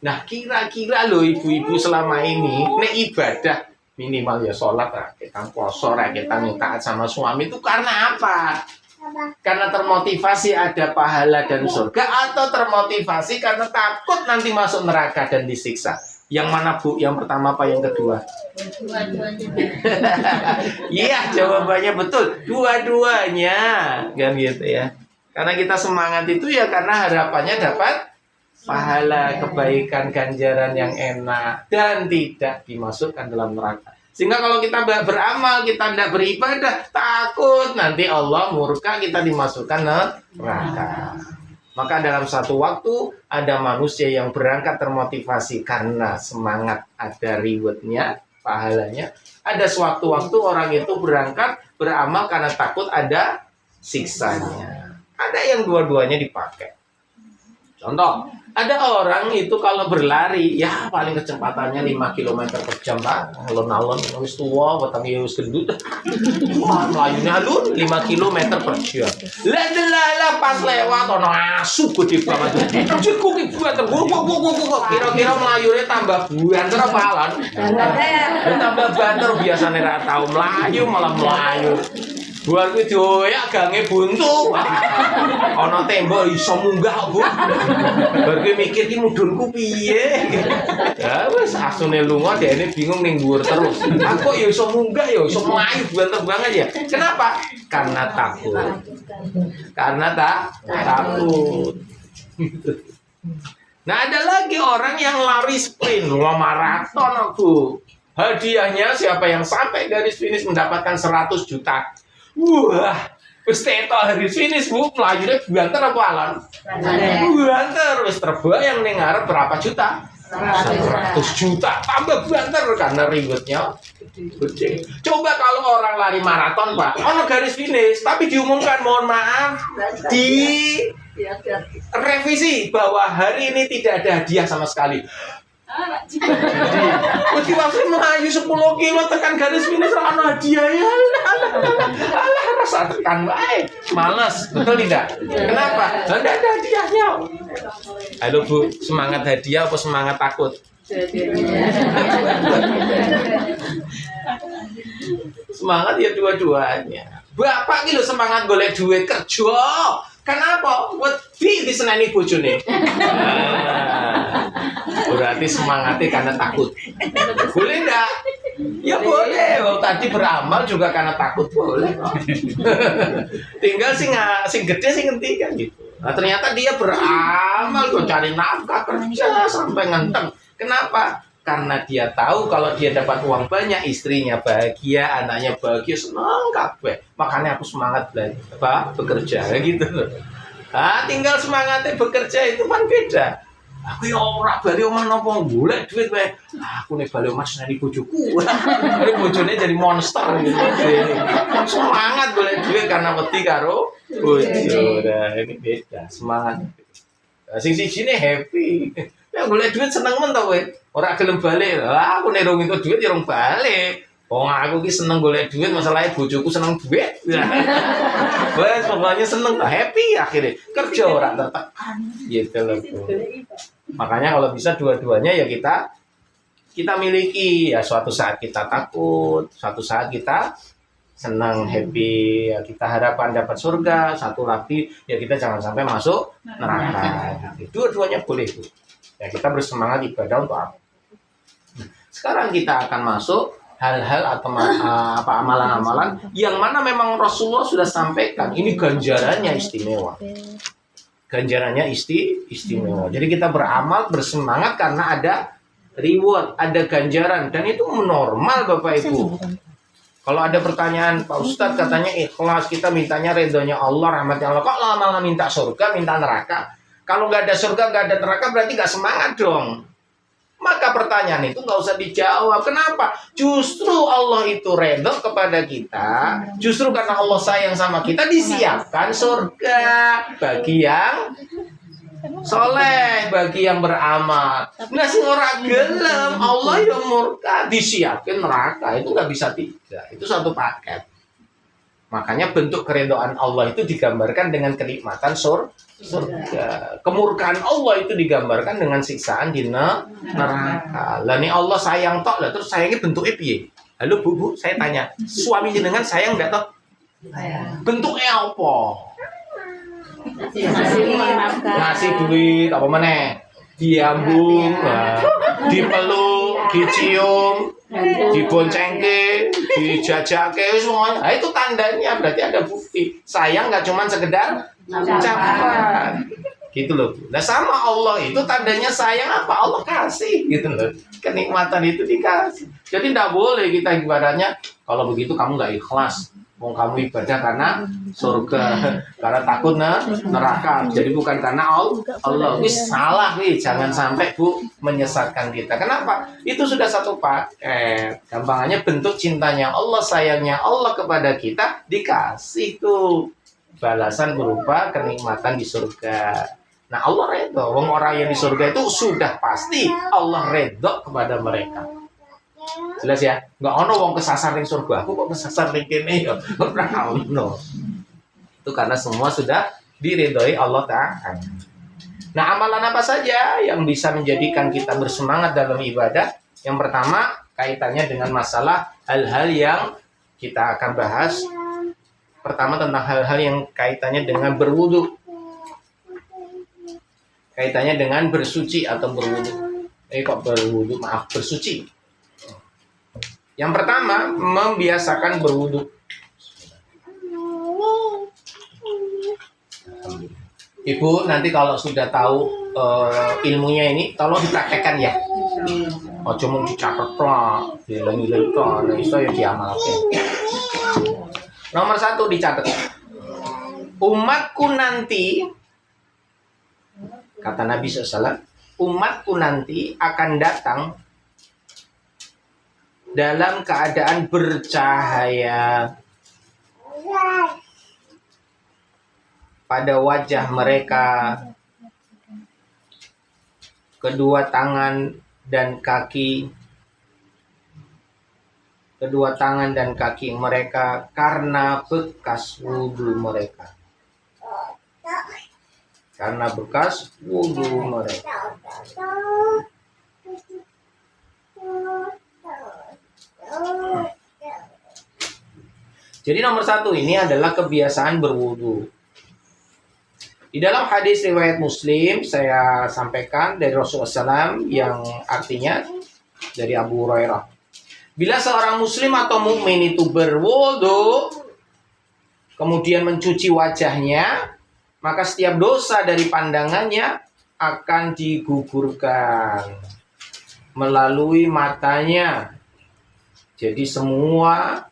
Nah, kira-kira loh ibu-ibu selama ini nek ibadah minimal ya sholat, rakyatan poso, rakyatan taat sama suami itu karena apa? Karena termotivasi ada pahala dan surga, atau termotivasi karena takut nanti masuk neraka dan disiksa? Yang mana Bu? Yang pertama apa yang kedua? Iya, jawabannya betul. Dua-duanya, kan gitu ya. Karena kita semangat itu ya karena harapannya dapat pahala, kebaikan, ganjaran yang enak, dan tidak dimasukkan dalam neraka. Sehingga kalau kita beramal, kita tidak beribadah, takut nanti Allah murka, kita dimasukkan neraka. Maka dalam satu waktu ada manusia yang berangkat termotivasi karena semangat, ada rewardnya, pahalanya. Ada sewaktu-waktu orang itu berangkat beramal karena takut ada siksanya. Ada yang dua-duanya dipakai. Contoh, ada orang itu kalau berlari, ya paling kecepatannya 5 km per jam, Pak. Alon-alon, wis tua, batangnya wis gendut. Wah, melayunya alun 5 km per jam. Lah pas lewat, ono asu gede banget. Cukup buat kira-kira melayunya tambah banter apa alon? Tambah banter, biasanya nggak tahu melayu, malah melayu. Buat kuwi dioyak gange buntu. Ana tembok iso munggah, Bu. Bar kuwi mikir ki mudhunku piye. Ya wis asune lunga dhekne bingung ning dhuwur terus. Aku ya iso munggah ya iso mlayu banter banget ya. Kenapa? Karena takut. Karena takut. Nah, ada lagi orang yang lari sprint, maraton, Bu. Hadiahnya siapa yang sampai garis finish mendapatkan 100 juta. Wah, wis tetok garis finish, Bu. Melayune banter apa alon? Banter, wis terbayang ning ngarep berapa juta? 100 juta. Tambah banter karena ribetnya gede. Coba kalau orang lari maraton, Pak. Ono garis finish, tapi diumumkan mohon maaf di revisi bahwa hari ini tidak ada hadiah sama sekali. Mesti waktu melayu 10 kilo tekan garis finish ana hadiah ya. Alah rasa tekan baik. Males, betul tidak? Kenapa? Enggak ada hadiahnya. Halo Bu, semangat hadiah apa semangat takut? Semangat ya dua-duanya. Bapak ki lho semangat golek duit kerja. Kenapa? Wedi diseneni bojone. Berarti semangatnya karena takut. Boleh enggak? Ya boleh. Tadi beramal juga karena takut boleh. Tinggal sing gede sing ngentikan gitu. Nah, ternyata dia beramal kok cari nafkah kerja sampai ngenteng. Kenapa? Karena dia tahu kalau dia dapat uang banyak, istrinya bahagia, anaknya bahagia, senang kabeh. Makanya aku semangat belajar, bekerja gitu. Nah, tinggal semangatnya bekerja itu kan beda. Aku ya ora bali omah napa golek duit wae. Aku nek bali omah seneni bojoku. Nek bojone jadi monster gitu. Semangat golek duit karena wedi karo bojo. Nah, ini beda semangat. Sing sijine happy. Ya golek duit seneng men to kowe. Ora gelem balik. Lah aku nek rong entuk duit ya rong balik. Wong aku ki seneng golek duit, masalahnya bojoku seneng duit. Wes pokoknya seneng tak happy akhirnya. Kerja ora tertekan gitu loh. Makanya kalau bisa dua-duanya ya kita miliki. Ya suatu saat kita takut, suatu saat kita senang, happy, ya kita harapkan dapat surga, satu lagi ya kita jangan sampai masuk neraka. Dua-duanya boleh, Bu. Ya kita bersemangat ibadah untuk apa? Sekarang kita akan masuk hal-hal atau amalan-amalan yang mana memang Rasulullah sudah sampaikan ini ganjarannya istimewa. Ganjarannya istimewa. Jadi kita beramal bersemangat karena ada reward, ada ganjaran, dan itu normal Bapak Ibu. Kalau ada pertanyaan, Pak Ustadz katanya ikhlas, kita mintanya ridhonya Allah, rahmatnya Allah, kok lama-lama minta surga, minta neraka? Kalau nggak ada surga, nggak ada neraka, berarti nggak semangat dong. Maka pertanyaan itu nggak usah dijawab. Kenapa? Justru Allah itu redho kepada kita. Justru karena Allah sayang sama kita, disiapkan surga bagi yang soleh, bagi yang beramal. Nah, sing ora gelem, Allah yang murka, disiapkan neraka. Itu nggak bisa tidak. Itu satu paket. Makanya bentuk keridhaan Allah itu digambarkan dengan kenikmatan surga. Kemurkaan Allah itu digambarkan dengan siksaan di neraka. Lah ini Allah sayang tok, lah terus sayangnya bentuknya piye? Halo Bu, saya tanya, suami jenengan sayang enggak tok? Bentuknya apa? Ngasih duit apa meneh? Diambung, dipeluk, dicium, diboncengke, dijajake semuanya. Nah, itu tandanya berarti ada bukti. Sayang nggak cuma sekedar ucapan. Gitu loh. Nah, sama Allah itu tandanya sayang apa? Allah kasih gitu loh. Kenikmatan itu dikasih. Jadi tidak boleh kita ibaratnya kalau begitu kamu nggak ikhlas. Mau kamu ibadah karena surga, karena takut neraka. Jadi bukan karena Allah. Wis salah nih, jangan sampai Bu menyesatkan kita. Kenapa? Itu sudah satu paket. Gampangannya bentuk cintanya Allah, sayangnya Allah kepada kita dikasih tuh balasan berupa kenikmatan di surga. Nah, Allah redho. Orang yang di surga itu sudah pasti Allah redho kepada mereka. Jelas ya, nggak ono wong kesasar ning surga. Aku kok kesasar ning kene ya. Ora ono. Itu karena semua sudah diridhoi Allah Ta'ala. Nah, amalan apa saja yang bisa menjadikan kita bersemangat dalam ibadah? Yang pertama, kaitannya dengan masalah hal-hal yang kita akan bahas. Pertama tentang hal-hal yang kaitannya dengan berwudu. Kaitannya dengan bersuci atau berwudu. Bersuci. Yang pertama, membiasakan berwudu. Ibu, nanti kalau sudah tahu ilmunya ini, tolong dipraktekkan ya. Oh, cuma dicatat lah, dihilang-hilang, itu ya diamalkan. Nomor 1 dicatat. Umatku nanti, kata Nabi SAW, umatku nanti akan datang dalam keadaan bercahaya pada wajah mereka, kedua tangan dan kaki mereka karena bekas wudu mereka. Jadi nomor 1 ini adalah kebiasaan berwudu. Di dalam hadis riwayat Muslim saya sampaikan dari Rasulullah SAW yang artinya dari Abu Hurairah. Bila seorang muslim atau mukmin itu berwudu kemudian mencuci wajahnya, maka setiap dosa dari pandangannya akan digugurkan melalui matanya. Jadi semua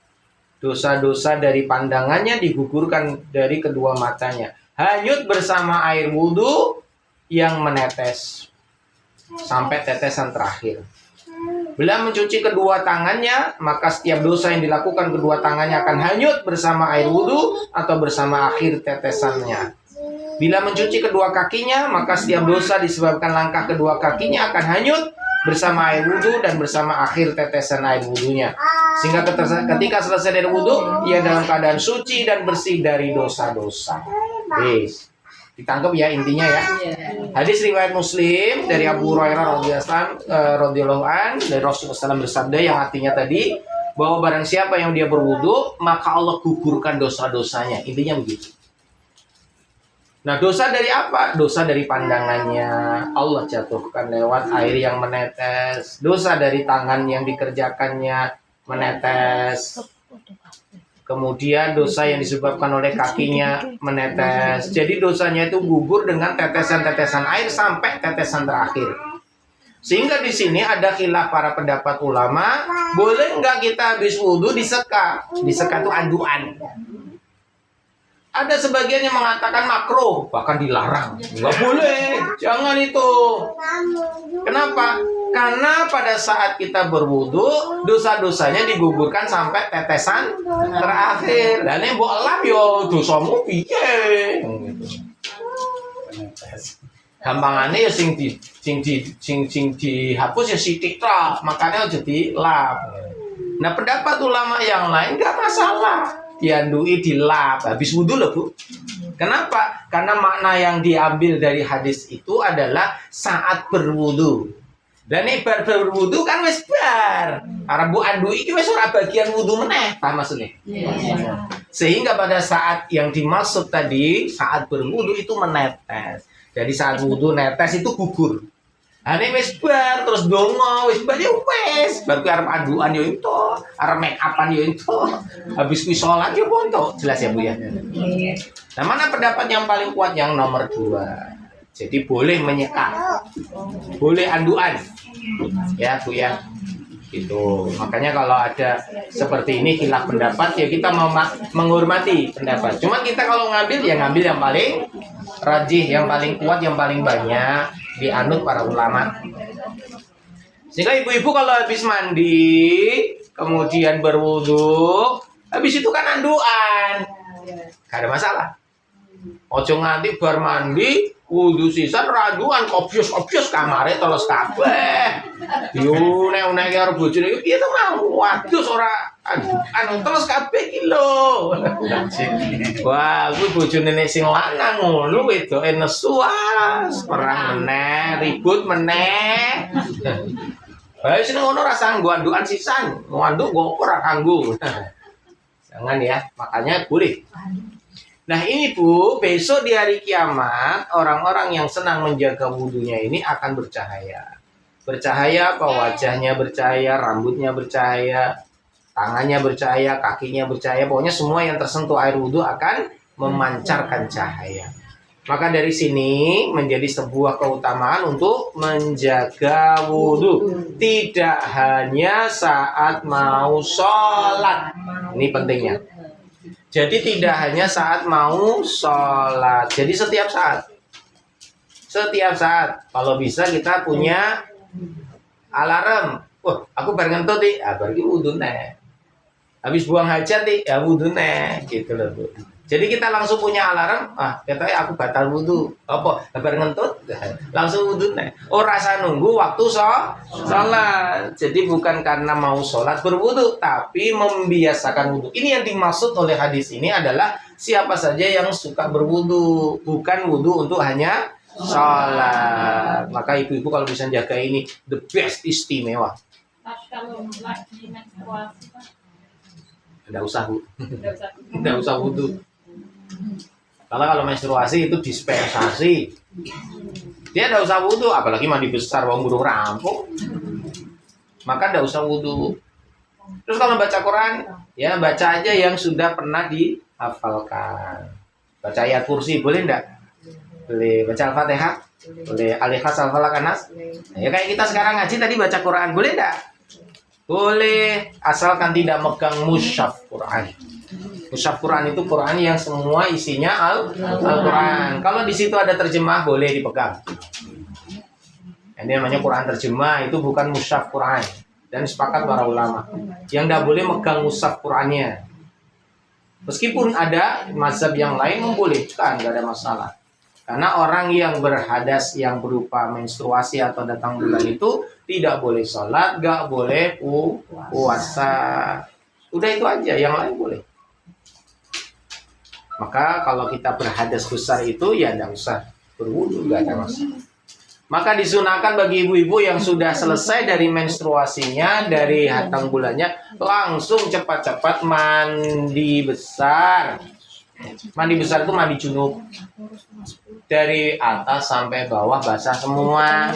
dosa-dosa dari pandangannya digugurkan dari kedua matanya. Hanyut bersama air wudhu yang menetes sampai tetesan terakhir. Bila mencuci kedua tangannya, maka setiap dosa yang dilakukan kedua tangannya akan hanyut bersama air wudhu atau bersama akhir tetesannya. Bila mencuci kedua kakinya, maka setiap dosa disebabkan langkah kedua kakinya akan hanyut bersama air wudhu dan bersama akhir tetesan air wudhunya. Sehingga ketika selesai dari wudhu, ia dalam keadaan suci dan bersih dari dosa-dosa. Ditangkap ya intinya ya. Hadis riwayat Muslim dari Abu Hurairah radhiyallahu an dari Rasulullah SAW bersabda yang artinya tadi bahwa barang siapa yang dia berwudu maka Allah gugurkan dosa-dosanya. Intinya begitu. Nah, dosa dari apa? Dosa dari pandangannya Allah jatuhkan lewat air yang menetes. Dosa dari tangan yang dikerjakannya menetes. Kemudian dosa yang disebabkan oleh kakinya menetes. Jadi dosanya itu gugur dengan tetesan-tetesan air sampai tetesan terakhir. Sehingga di sini ada khilaf para pendapat ulama, boleh nggak kita habis wudhu diseka? Diseka itu anduan. Ada sebagian yang mengatakan makruh, bahkan dilarang. Nggak boleh, jangan itu. Kenapa? Karena pada saat kita berwudu, dosa-dosanya digugurkan sampai tetesan terakhir. Dan ini mbok elap yo dosamu piye? Gampangane ya sing dihapus ya sithik tok, makanya aja dilap. Nah, pendapat ulama yang lain enggak masalah. Diandui dilap habis wudu loh, Bu. Kenapa? Karena makna yang diambil dari hadis itu adalah saat berwudu. Dan ini bar berwudu kan wis bar. Arep mbok andui iki wis ora bagian wudu meneh, paham maksudnya? Sehingga pada saat yang dimaksud tadi, saat berwudu itu menetes. Jadi saat wudu netes itu gugur. Ane wis bar terus dongo wis bar ya wis. Bar kuwi arep andukan yo itu, arep make upan yo itu. Habis kuwi salat yo ponto. Jelas ya, Bu ya? Nah, mana pendapat yang paling kuat yang nomor 2? Jadi boleh menyekat. Boleh anduan. Ya, Bu ya. Itu. Makanya kalau ada seperti ini khilaf pendapat ya kita mau menghormati pendapat. Cuman kita kalau ngambil ya ngambil yang paling rajih, yang paling kuat, yang paling banyak dianut para ulama. Sehingga ibu-ibu kalau habis mandi, kemudian berwudu, habis itu kan anduan. Gak ada masalah. Ojo nganti bar mandi, wudu sisan raduan kopius kamare teles kabeh. Yo nek karo bojone iki piye to mau? Waduh ora anu teles kabeh iki lho. Wah, kuwi bojone nek sing lanang ngono wedoke nesu perang meneh, ribut meneh. Bae sing ngono ora sanggo andukan sisan. Mau anduk kok ora kanggo. Jangan ya, makanya boleh. Nah ini Bu, besok di hari kiamat, orang-orang yang senang menjaga wudhunya ini akan bercahaya. Bercahaya apa? Wajahnya bercahaya, rambutnya bercahaya, tangannya bercahaya, kakinya bercahaya. Pokoknya semua yang tersentuh air wudhu akan memancarkan cahaya. Maka dari sini menjadi sebuah keutamaan untuk menjaga wudhu. Tidak hanya saat mau sholat. Ini pentingnya. Jadi tidak hanya saat mau sholat. Jadi setiap saat. Setiap saat. Kalau bisa kita punya alarm. Wah, aku bareng ngentut nih. Bareng wudhu nih. Habis buang hajat nih. Ya wudhu nih. Gitu loh, Bu. Jadi kita langsung punya alarm. Katanya aku batal wudhu. Apa? Bareng ngentut. Langsung wudhu nih. Oh, rasa nunggu waktu sholat. Jadi bukan karena mau sholat berwudhu, tapi membiasakan wudhu. Ini yang dimaksud oleh hadis ini adalah siapa saja yang suka berwudhu, bukan wudhu untuk hanya sholat. Maka ibu-ibu kalau bisa jaga ini, the best, istimewa. Kalau lagi menstruasi, Pak? Tidak usah, Bu. Tidak usah wudhu. Karena kalau menstruasi itu dispensasi. Dia tidak usah wudhu, apalagi mandi besar, wong burung rampung. Maka tidak usah wudhu. Terus kalau baca Quran, ya baca aja yang sudah pernah dihafalkan. Baca ayat kursi, boleh enggak? Boleh. Baca Al-Fatihah? Boleh. Al-Ikhlas, Al-Falaq, An-Nas? Nah, ya kayak kita sekarang ngaji tadi baca Quran, boleh enggak? Boleh, asalkan tidak megang mushaf Quran. Mushaf Quran itu Quran yang semua isinya Al-Quran. Kalau di situ ada terjemah boleh dipegang. Ini namanya Quran terjemah, itu bukan mushaf Quran. Dan sepakat para ulama yang tidak boleh megang mushaf Qurannya. Meskipun ada mazhab yang lain membolehkan, nggak ada masalah. Karena orang yang berhadas yang berupa menstruasi atau datang bulan itu tidak boleh sholat, nggak boleh puasa. Udah itu aja, yang lain boleh. Maka kalau kita berhadas besar itu ya tidak usah berwudu, nggak ada masalah. Maka disunahkan bagi ibu-ibu yang sudah selesai dari menstruasinya, dari hatang bulannya, langsung cepat-cepat mandi besar. Mandi besar itu mandi junub. Dari atas sampai bawah basah semua.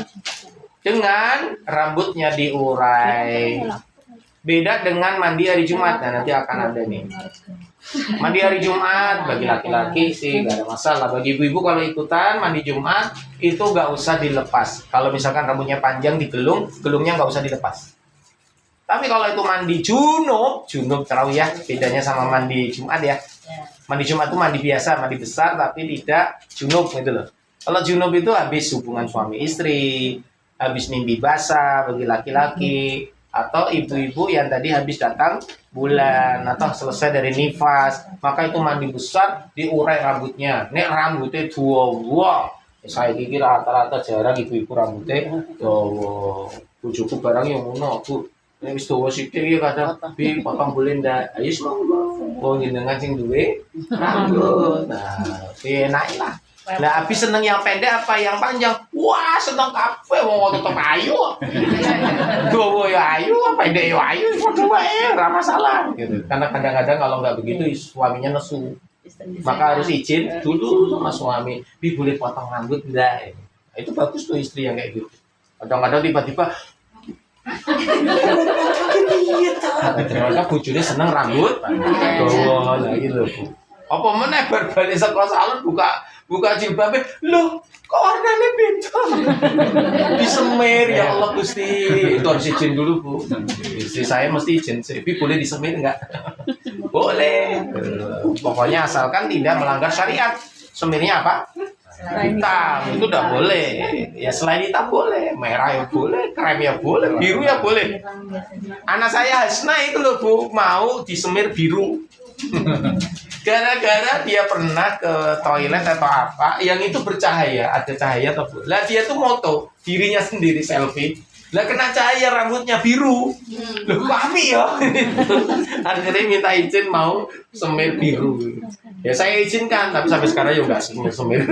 Dengan rambutnya diurai. Beda dengan mandi hari Jumat. Nah, nanti akan ada nih. Mandi hari Jumat bagi laki-laki sih gak ada masalah. Bagi ibu-ibu kalau ikutan mandi Jumat itu gak usah dilepas. Kalau misalkan rambutnya panjang digelung, gelungnya gak usah dilepas. Tapi kalau itu mandi junub tahu ya bedanya sama mandi Jumat ya. Mandi Jumat itu mandi biasa, mandi besar tapi tidak junub gitu loh. Kalau junub itu habis hubungan suami istri, habis mimpi basah bagi laki-laki, atau ibu-ibu yang tadi habis datang bulan atau selesai dari nifas, maka itu mandi besar diurai rambutnya. Nek rambutnya dua, saya kira rata-rata jarang ibu-ibu rambutnya dua. Bujuku barang yang ngono, Bu. Nek wis dawa sithik ya kadang bi potong boleh ndak. Ayo monggo. Wong jenengan sing duwe rambut. Nah, enak lah. Lah habis seneng yang pendek apa yang panjang? Wah, seneng kabeh wong tetep ayu. Dawa ya ayu, pendek ya ayu, padha wae, ora masalah gitu. Karena kadang-kadang kalau nggak begitu suaminya nesu. Maka harus izin dulu sama suami. Bi boleh potong rambut enggak? Nah, itu bagus tuh istri yang kayak gitu. Kadang-kadang tiba-tiba ternyata bojone seneng rambut dawa lah gitu. Apa meneh bar bali saka salon buka jilbabe, loh kok warnanya beda. Disemir ya Allah Gusti. Itu harus izin dulu, Bu. Istri saya mesti izin. Bi boleh disemir enggak? Boleh. Pokoknya asalkan tidak melanggar syariat. Semirnya apa? Hitam itu udah boleh. Ya selain hitam boleh, merah ya boleh, krem ya boleh, biru ya boleh. Anak saya Hasna itu loh, Bu, mau disemir biru. Gara-gara dia pernah ke toilet atau apa yang itu bercahaya, ada cahaya atau lah dia tuh moto dirinya sendiri selfie. Lah kena cahaya rambutnya biru. Loh kami ya. Akhirnya minta izin mau semir biru. Ya saya izinkan, tapi sampai sekarang ya nggak semir.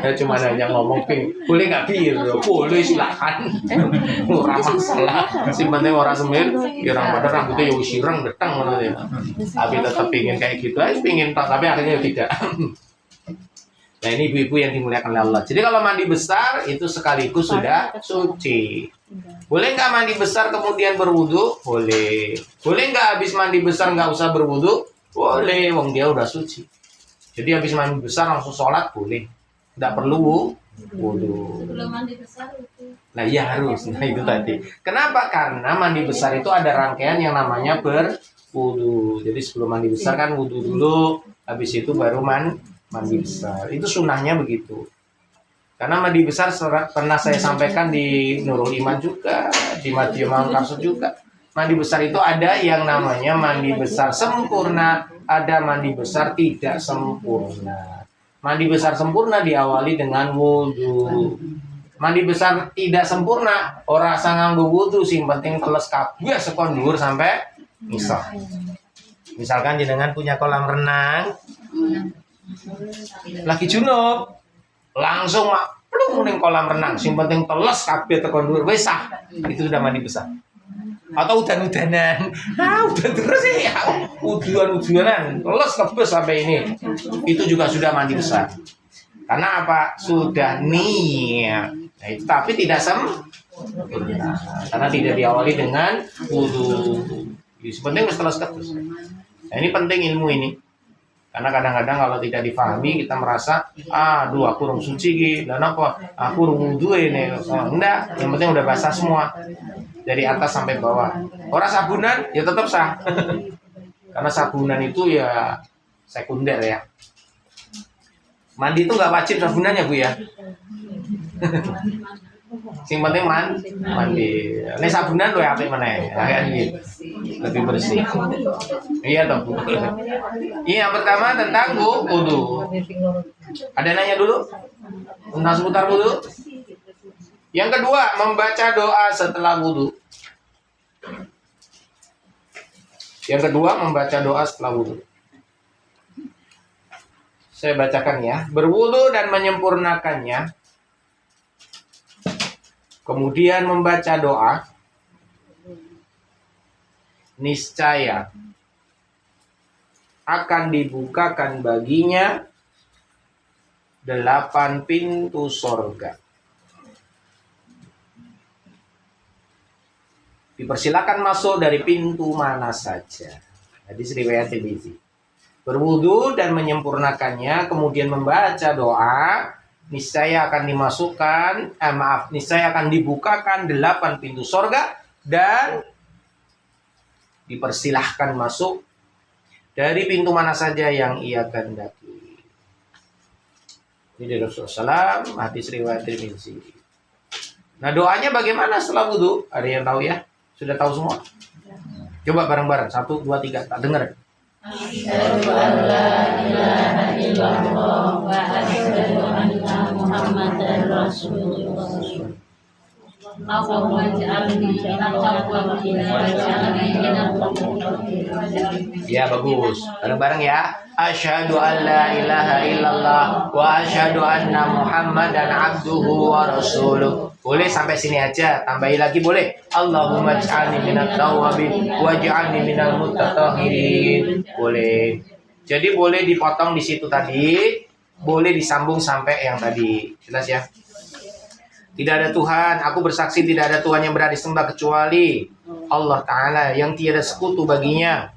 Ya cuma hanya ngomong ping, boleh nggak biru? Boleh silakan. Ora masalah. Si penting orang semir, ya orang pada rambutnya ya sireng detang ngono ya. Tapi tetap pingin kayak gitu aja, pingin tapi akhirnya tidak. Nah ini ibu-ibu yang dimuliakan oleh Allah. Jadi kalau mandi besar itu sekaligus sudah suci. Boleh nggak mandi besar kemudian berwudu? Boleh. Boleh nggak habis mandi besar nggak usah berwudu? Boleh. Wong dia udah suci. Jadi habis mandi besar langsung sholat boleh. Nggak perlu wudu. Sebelum mandi besar itu. Nah iya harus. Nah itu tadi. Kenapa? Karena mandi besar itu ada rangkaian yang namanya berwudu. Jadi sebelum mandi besar kan wudu dulu. Habis itu baru mandi besar. Itu sunnahnya begitu. Karena mandi besar pernah saya sampaikan di Nurul Iman juga, di Madiun Mangkarso juga. Mandi besar itu ada yang namanya mandi besar sempurna, ada mandi besar tidak sempurna. Mandi besar sempurna diawali dengan wudu. Mandi besar tidak sempurna, ora sanganggo wudu, sing penting teles kabeh sekon dhuwur sampai misal. Misalkan jenengan punya kolam renang, lagi junub, langsung plung ning kolam renang, sing penting teles kabeh tekan dhuwur wis sah. Itu sudah mandi besar. Atau udan-udanan. Udan terus ya. Udan-udanan, teles kabeh sampai ini. Itu juga sudah mandi besar. Karena apa? Sudah niat. Nah, itu, tapi tidak sempurna. Karena tidak diawali dengan wudu. Yang penting wis teles kabeh. Nah, ini penting ilmu ini. Karena kadang-kadang kalau tidak difahami kita merasa aduh aku urung suci gitu, dan apa aku urung wudu ini. Enggak, yang penting udah basah semua dari atas sampai bawah. Orang sabunan ya tetap sah. Karena sabunan itu ya sekunder ya. Mandi itu nggak wajib sabunannya Bu ya. Sing penting mandi. Ini sabunan tuh ya apik meneh. Kayak gitu. Lebih bersih. Iya toh Bu. Iya, pertama tentang wudu. Ada nanya dulu? Tentang seputar wudu? Yang kedua, membaca doa setelah wudu. Yang kedua, membaca doa setelah wudu. Saya bacakan ya. Berwudu dan menyempurnakannya. Kemudian membaca doa. Niscaya akan dibukakan baginya 8 pintu sorga. Dipersilakan masuk dari pintu mana saja. Hadis riwayat Tirmidzi. Berwudu dan menyempurnakannya, kemudian membaca doa, niscaya akan niscaya akan dibukakan 8 pintu sorga dan dipersilahkan masuk dari pintu mana saja yang ia kehendaki. Ini dari Rasulullah SAW, hadis riwayat Tirmidzi. Nah, doanya bagaimana setelah wudhu? Ada yang tahu ya? Sudah tahu semua? Coba bareng-bareng. 1, 2, 3. Tak dengar. Asyhadu an la ilaha illallah wa asyhadu anna Muhammadar Rasulullah. Allahumma ij'alni minat tawwabin waj'alni minal mutatahhirin. Ya, bagus. Bareng-bareng ya. Asyhadu an la ilaha illallah wa asyhadu anna Muhammadan abduhu wa rasuluh. Boleh sampai sini aja, tambahin lagi boleh. Allahumma ij'alni minat tawwabin waj'alni minal mutatahhirin. Boleh. Jadi boleh dipotong di situ tadi, boleh disambung sampai yang tadi. Jelas ya? Tidak ada Tuhan, aku bersaksi tidak ada Tuhan yang berhak disembah kecuali Allah Ta'ala yang tiada sekutu baginya.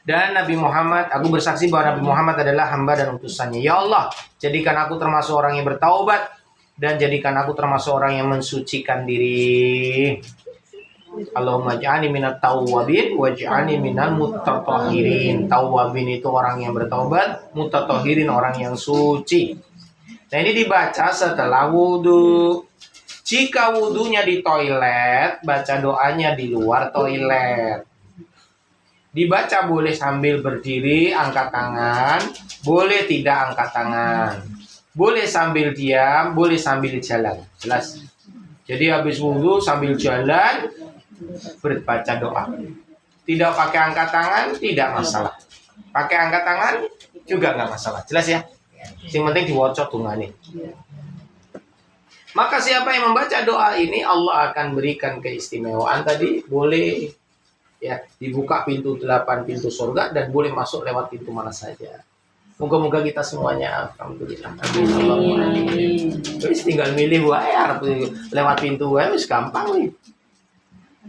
Dan Nabi Muhammad, aku bersaksi bahwa Nabi Muhammad adalah hamba dan utusannya. Ya Allah, jadikan aku termasuk orang yang bertaubat dan jadikan aku termasuk orang yang mensucikan diri. Allahumma ja'alni minat tawwabin waj'alni minal mutatahhirin. Tawwabin itu orang yang bertaubat, mutatahhirin orang yang suci. Nah, ini dibaca setelah wudhu. Jika wudhunya di toilet, baca doanya di luar toilet. Dibaca boleh sambil berdiri, angkat tangan. Boleh tidak angkat tangan. Boleh sambil diam, boleh sambil jalan. Jelas? Jadi habis wudhu sambil jalan, berbaca doa. Tidak pakai angkat tangan, tidak masalah. Pakai angkat tangan, juga nggak masalah. Jelas ya? Yang penting diwocok tungane. Maka siapa yang membaca doa ini, Allah akan berikan keistimewaan tadi. Boleh ya dibuka pintu 8 pintu surga dan boleh masuk lewat pintu mana saja. Moga-moga kita semuanya alhamdulillah. Terus tinggal milih wae lewat pintu wae wis gampang nih.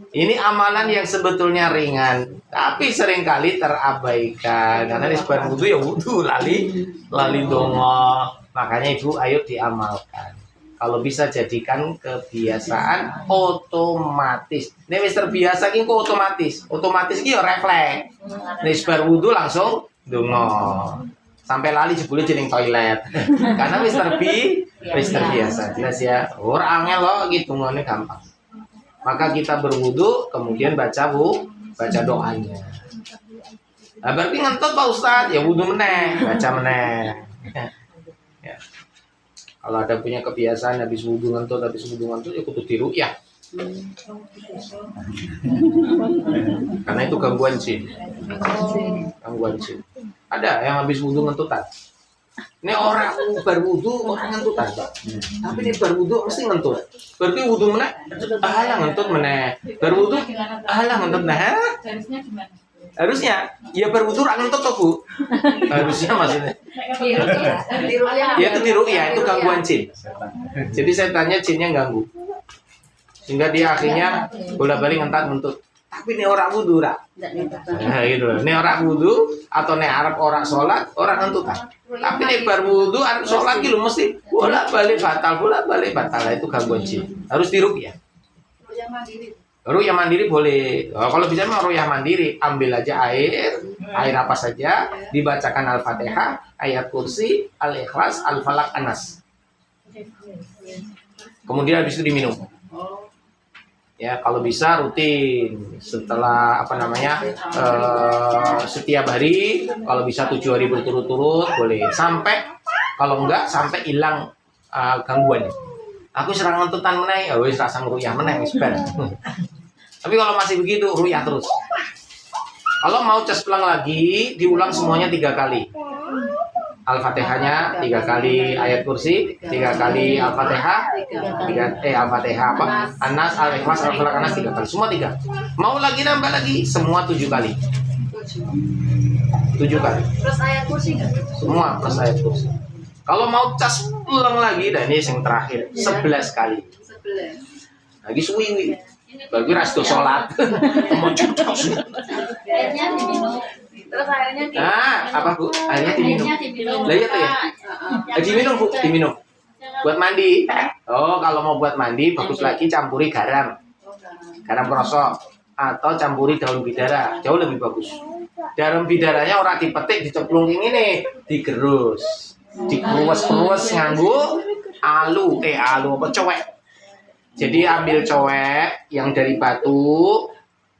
Ini amalan yang sebetulnya ringan, tapi seringkali terabaikan. Karena di sebuah wudhu ya wudhu, lali dongo. Makanya ibu, ayo diamalkan. Kalau bisa jadikan kebiasaan otomatis. Ini wis terbiasa ki kok otomatis. Otomatis ki ya refleks. Nek sebar wudhu langsung dongo. Sampai lali jebule jeneng toilet. Karena wis terbiasa. Jelas ya. Ora angel loh gitu ngene gampang. Maka kita berwudu, kemudian baca doanya. Nah, berarti ngentut Pak Ustadz, ya wudu meneh, baca meneh. Ya. Kalau ada punya kebiasaan habis wudu ngentut, ya kudu diruqyah. Karena itu gangguan jin. Ada yang habis wudu ngentutan. Ini orang berwudu orang ngentutan, Pak. Tapi ini berwudu mesti ngentut. Berarti wudu meneh, alah ngentut meneh. Berwudu, alah ngentut meneh. Harusnya gimana? Harusnya ya berwudu ra ngentut toh, Bu. Harusnya maksudnya. Ya itu diruqyah, itu gangguan jin. Jadi setannya jinnya ganggu. Sehingga dia akhirnya bolak-balik ngentut. Tapi ini orang wudu ra. Nah, gitu loh. Ini orang wudu atau nek arep ora salat, ora ngentutan. Tapi nek bar wudu arep salat ki lho mesti bolak-balik batal. Nah, itu gangguan jin. Harus diruqyah. Ruqyah mandiri boleh. Oh, kalau bisa mah ruqyah mandiri, ambil aja air apa saja, dibacakan Al-Fatihah, ayat kursi, Al-Ikhlas, Al-Falaq, An-Nas. Kemudian habis itu diminum. Ya, kalau bisa rutin setelah setiap hari, kalau bisa 7 hari berturut-turut boleh. Sampai kalau enggak sampai hilang gangguannya. Aku serang ngentutan meneh, ya wis rasa ngruyah meneh wis ben. Tapi kalau masih begitu ruyah terus. Kalau mau cespleng lagi, diulang semuanya 3 kali. Al-Fatihahnya 3 kali, ayat kursi 3 kali, Al-Fatihah Al-Fatihah apa? An-Nas, Al-Ikhlas, Al-Falaq, An-Nas 3 kali. Semua 3. Mau lagi nambah lagi, semua 7 kali. 7 kali. Terus ayat kursi nggak? Semua plus ayat kursi. Kalau mau cas ulang lagi, dan ini yang terakhir 11 kali. 11. Lagi suwi. Bagi restu sholat. Airnya diminum. Terus airnya apa Bu? Airnya diminum. diminum. Lah iya tuh ya. Diminum Bu, diminum. Buat mandi. Oh, kalau mau buat mandi bagus lagi campuri garam. Garam krosok atau campuri daun bidara. Jauh lebih bagus. Daun bidaranya orang dipetik, dicemplungin ini, digerus. Dikeruas-keruas nganggo alu apa cowek. Jadi ambil cowek yang dari batu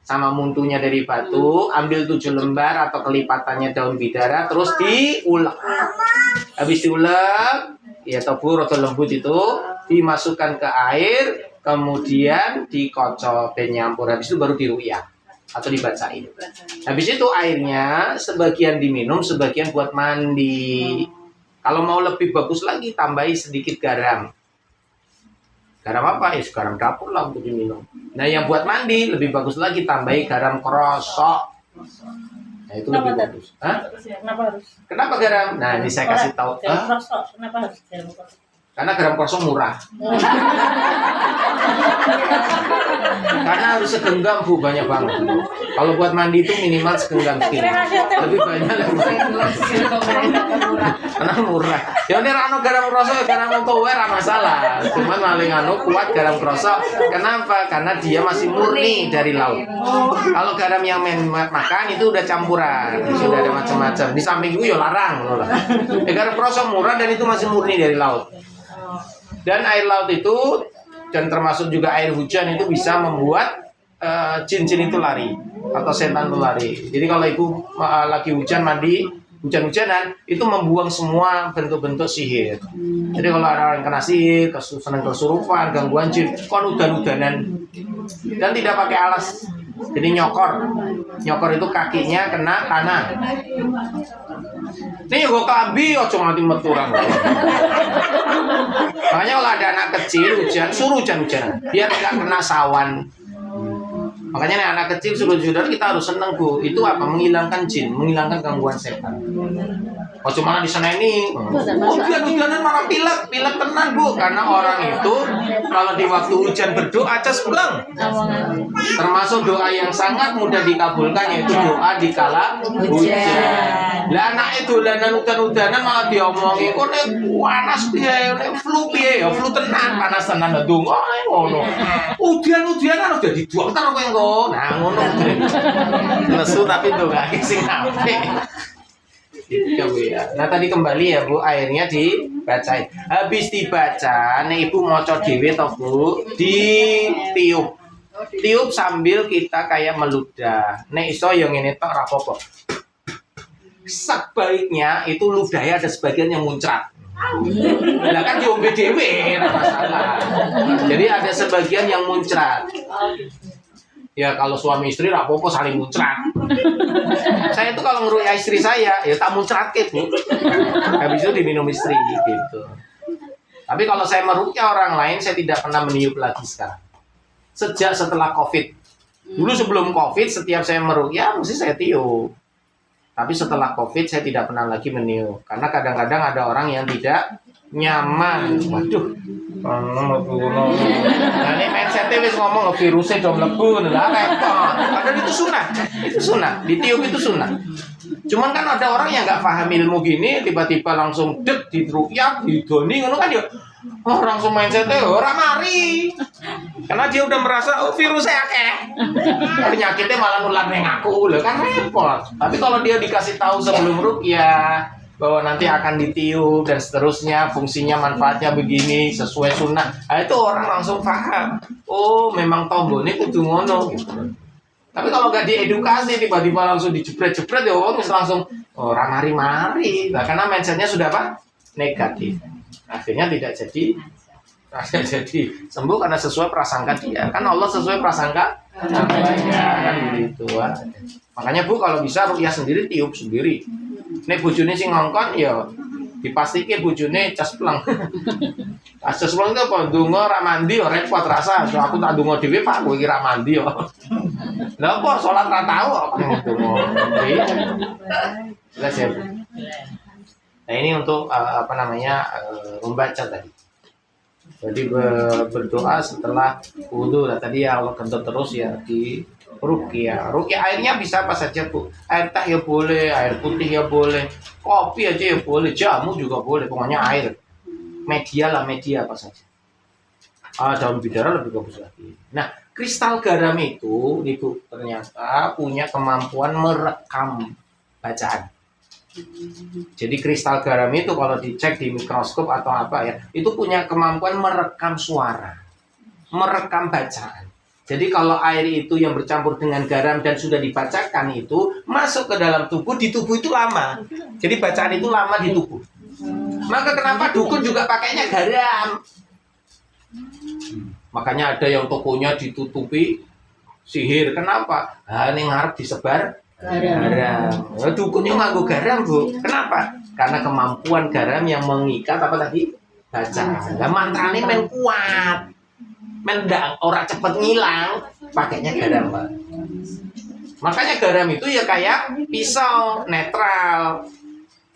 sama muntunya dari batu, ambil 7 lembar atau kelipatannya daun bidara, terus diulek. Habis diulek, ya tabur atau lembut itu dimasukkan ke air, kemudian dikocok dan nyampur. Habis itu baru diruyah atau dibacain. Habis itu airnya sebagian diminum, sebagian buat mandi. Kalau mau lebih bagus lagi, tambahi sedikit garam. Garam apa? Ya garam dapur lah untuk diminum. Nah, yang buat mandi lebih bagus lagi, tambahi garam krosok. Nah, itu lebih bagus. Hah? Kenapa garam? Nah, ini saya kasih tahu. Kenapa harus garam krosok? Karena garam krosok murah. Karena harus segenggam Bu, banyak banget. Kalau buat mandi itu minimal segenggam segini. Lebih banyak karena murah. Ya ini rano garam krosok, garam untuk masalah. Cuman paling kuat garam krosok. Kenapa? Karena dia masih murni dari laut. Kalau garam yang makan itu udah campuran, sudah ada macam-macam. Di samping itu ya larang. Garam krosok murah dan itu masih murni dari laut. Dan air laut itu dan termasuk juga air hujan itu bisa membuat jin-jin itu lari atau setan itu lari. Jadi kalau ibu lagi hujan mandi, hujan-hujanan itu membuang semua bentuk-bentuk sihir. Jadi kalau ada orang kena sihir, senang kesurupan, gangguan jin, kon udan-udanan dan tidak pakai alas. Jadi nyokor itu kakinya kena tanah. Ini gue kambi, cuma mati meturang. Makanya kalau ada anak kecil hujan, suruh hujan-hujan, biar nggak kena sawan. Makanya nih, anak kecil suruh hujan, kita harus seneng Bu. Itu apa? Menghilangkan jin, menghilangkan gangguan setan. Oh cuma di sana ini, hujan-hujanan malah pilek tenang Bu. Karena orang itu kalau di waktu hujan berdoa cespleng. Termasuk doa yang sangat mudah dikabulkan, yaitu doa di kala hujan. Lah anak itu lanan hujan-hujanan malah diomongin, kok nek panas piye, nek flu piye, ya flu tenan, panas tenan ndonga ngono. Hujan-hujanan udah dibuang terus kowe engko. Nah ngono. Lesu tapi ndongake sing apik. Itu Bu ya. Nah tadi kembali ya Bu, airnya dibacain. Habis dibaca, nek ibu maca dhewe to Bu, ditiup. Tiup sambil kita kayak meludah. Nek iso yang ngene tok ora apa-apa. Sebaiknya itu ludahnya ada sebagian yang muncrat. Lah kan diombe dhewe, ora masalah. Jadi ada sebagian yang muncrat. Ya kalau suami istri apa-apa saling muncrat. Saya itu kalau ngeruya istri saya, ya tak muncrat Bu. Habis itu diminum istri gitu. Tapi kalau saya meruqyah orang lain, saya tidak pernah meniup lagi sekarang. Sejak setelah COVID. Dulu sebelum COVID, setiap saya meruqyah mesti saya tiup. Tapi setelah COVID, saya tidak pernah lagi meniup. Karena kadang-kadang ada orang yang tidak nyaman. Waduh. Nah ini mindsetnya wis ngomong virusnya udah mlebu, lah repot. Padahal itu sunnah. Itu sunnah. Ditiup itu sunnah. Cuman kan ada orang yang nggak paham ilmu gini, tiba-tiba langsung dek diruqyah, didoni ngono kan ya. Oh, langsung mindsetnya ora mari. Karena dia udah merasa virusnya akeh. Penyakitnya malah nular neng aku, lho kan repot. Tapi kalau dia dikasih tahu sebelum ruqyah bahwa nanti akan ditiup dan seterusnya, fungsinya manfaatnya begini sesuai sunnah, nah, itu orang langsung paham. Oh memang tombolnya kudu ngono gitu. Tapi kalau nggak diedukasi tiba-tiba langsung dijepret-jepret ya orang langsung orang mari-mari. Nah, karena mindsetnya sudah apa? Negatif. Akhirnya tidak jadi sembuh karena sesuai prasangka dia. Kan Allah sesuai prasangka kan begitu. Makanya Bu kalau bisa ruqyah sendiri, tiup sendiri. Nek bojone sing ngongkon ya dipastikan bojone cespleng. Cespleng itu apa? Ndonga ra mandi ya repot rasa. So aku tak ndonga dhewe Pak, kowe iki ra mandi ya. Lah kok salat ra tau kok ndonga. Jelas ya, Bu. Nah, ini untuk membaca tadi. Jadi berdoa setelah wudu. Nah, tadi ya Allah kentut terus ya di ruqyah. Ruqyah airnya bisa apa saja Bu. Air teh ya boleh, air putih ya boleh, kopi aja ya boleh, jamu juga boleh. Pokoknya air. Media apa saja. Daun bidara lebih bagus lagi. Nah, kristal garam itu Ibu ternyata punya kemampuan merekam bacaan. Jadi kristal garam itu kalau dicek di mikroskop atau apa ya, itu punya kemampuan merekam suara, merekam bacaan. Jadi kalau air itu yang bercampur dengan garam dan sudah dibacakan itu masuk ke dalam tubuh, di tubuh itu lama. Jadi bacaan itu lama di tubuh. Maka kenapa dukun juga pakainya garam? Makanya ada yang tokonya ditutupi sihir. Kenapa? Ini ngarep disebar garam. Dukunnya nganggo garam, Bu. Kenapa? Karena kemampuan garam yang mengikat apa tadi? Bacaan. Lah mantrane men kuat. Mendak orang cepet ngilang, pakainya garam, Pak. Makanya garam itu ya kayak pisau, netral.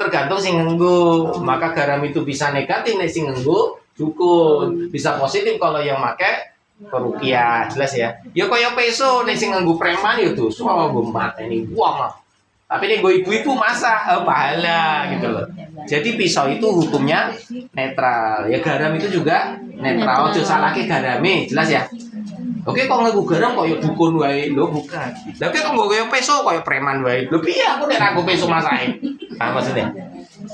Tergantung sing nganggo. Maka garam itu bisa negatif nek sing nganggo dukun, bisa positif kalau yang make perukiah, jelas ya. Ya kaya peso nek sing nganggo preman ya dosa nggo mateni wong. Tapi nek nggo ibu-ibu masa pahala gitu loh. Jadi pisau itu hukumnya netral. Ya garam itu juga netral. Ojo salahke garame, jelas ya. Oke kok nganggo garam kaya dukun wae. Lho bukan. Lah kok nggo kaya peso kaya preman wae. Lho piye aku nek nganggo peso masae? Nah, maksudnya.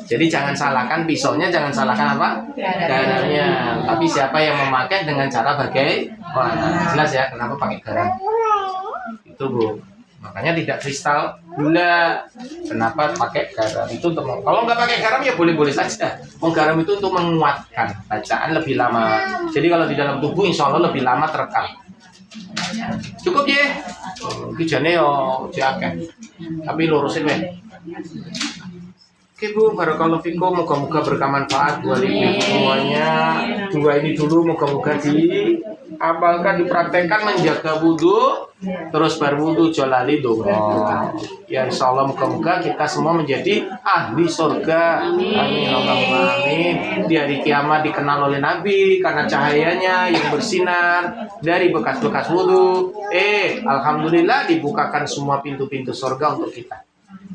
Jadi jangan salahkan pisaunya, jangan salahkan apa? Garamnya. Tapi siapa yang memakai dengan cara bagaimana? Jelas ya kenapa pakai garam. Itu, Bu. Makanya tidak kristal gula. Kenapa pakai garam? Itu untuk kalau nggak pakai garam ya boleh-boleh saja. Garam itu untuk menguatkan bacaan lebih lama. Jadi kalau di dalam tubuh insya Allah lebih lama terekam. Cukup ya. Kijane yo diakeh. Tapi lurusin weh. Oke Bu, barakallahu fikum, moga-moga bermanfaat buat ibu semuanya. Dua ini dulu moga-moga diamalkan, dipraktekkan, menjaga wudhu, terus berwudhu jolali dong. Ya insya Allah moga-moga kita semua menjadi ahli surga. Amin, Allahumma amin. Di hari kiamat dikenal oleh Nabi karena cahayanya yang bersinar dari bekas-bekas wudhu. Alhamdulillah dibukakan semua pintu-pintu surga untuk kita.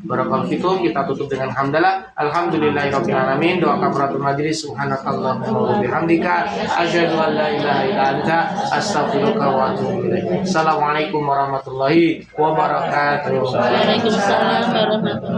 Barakallahu fikum, kita tutup dengan hamdalah. Alhamdulillahirabbil alamin. Doa kafaratul majlis. Subhanakallahumma wa bihamdika asyhadu an la ilaha illa anta astaghfiruka wa atubu ilaik. Assalamualaikum warahmatullahi wabarakatuh. Waalaikumsalam warahmatullahi wabarakatuh.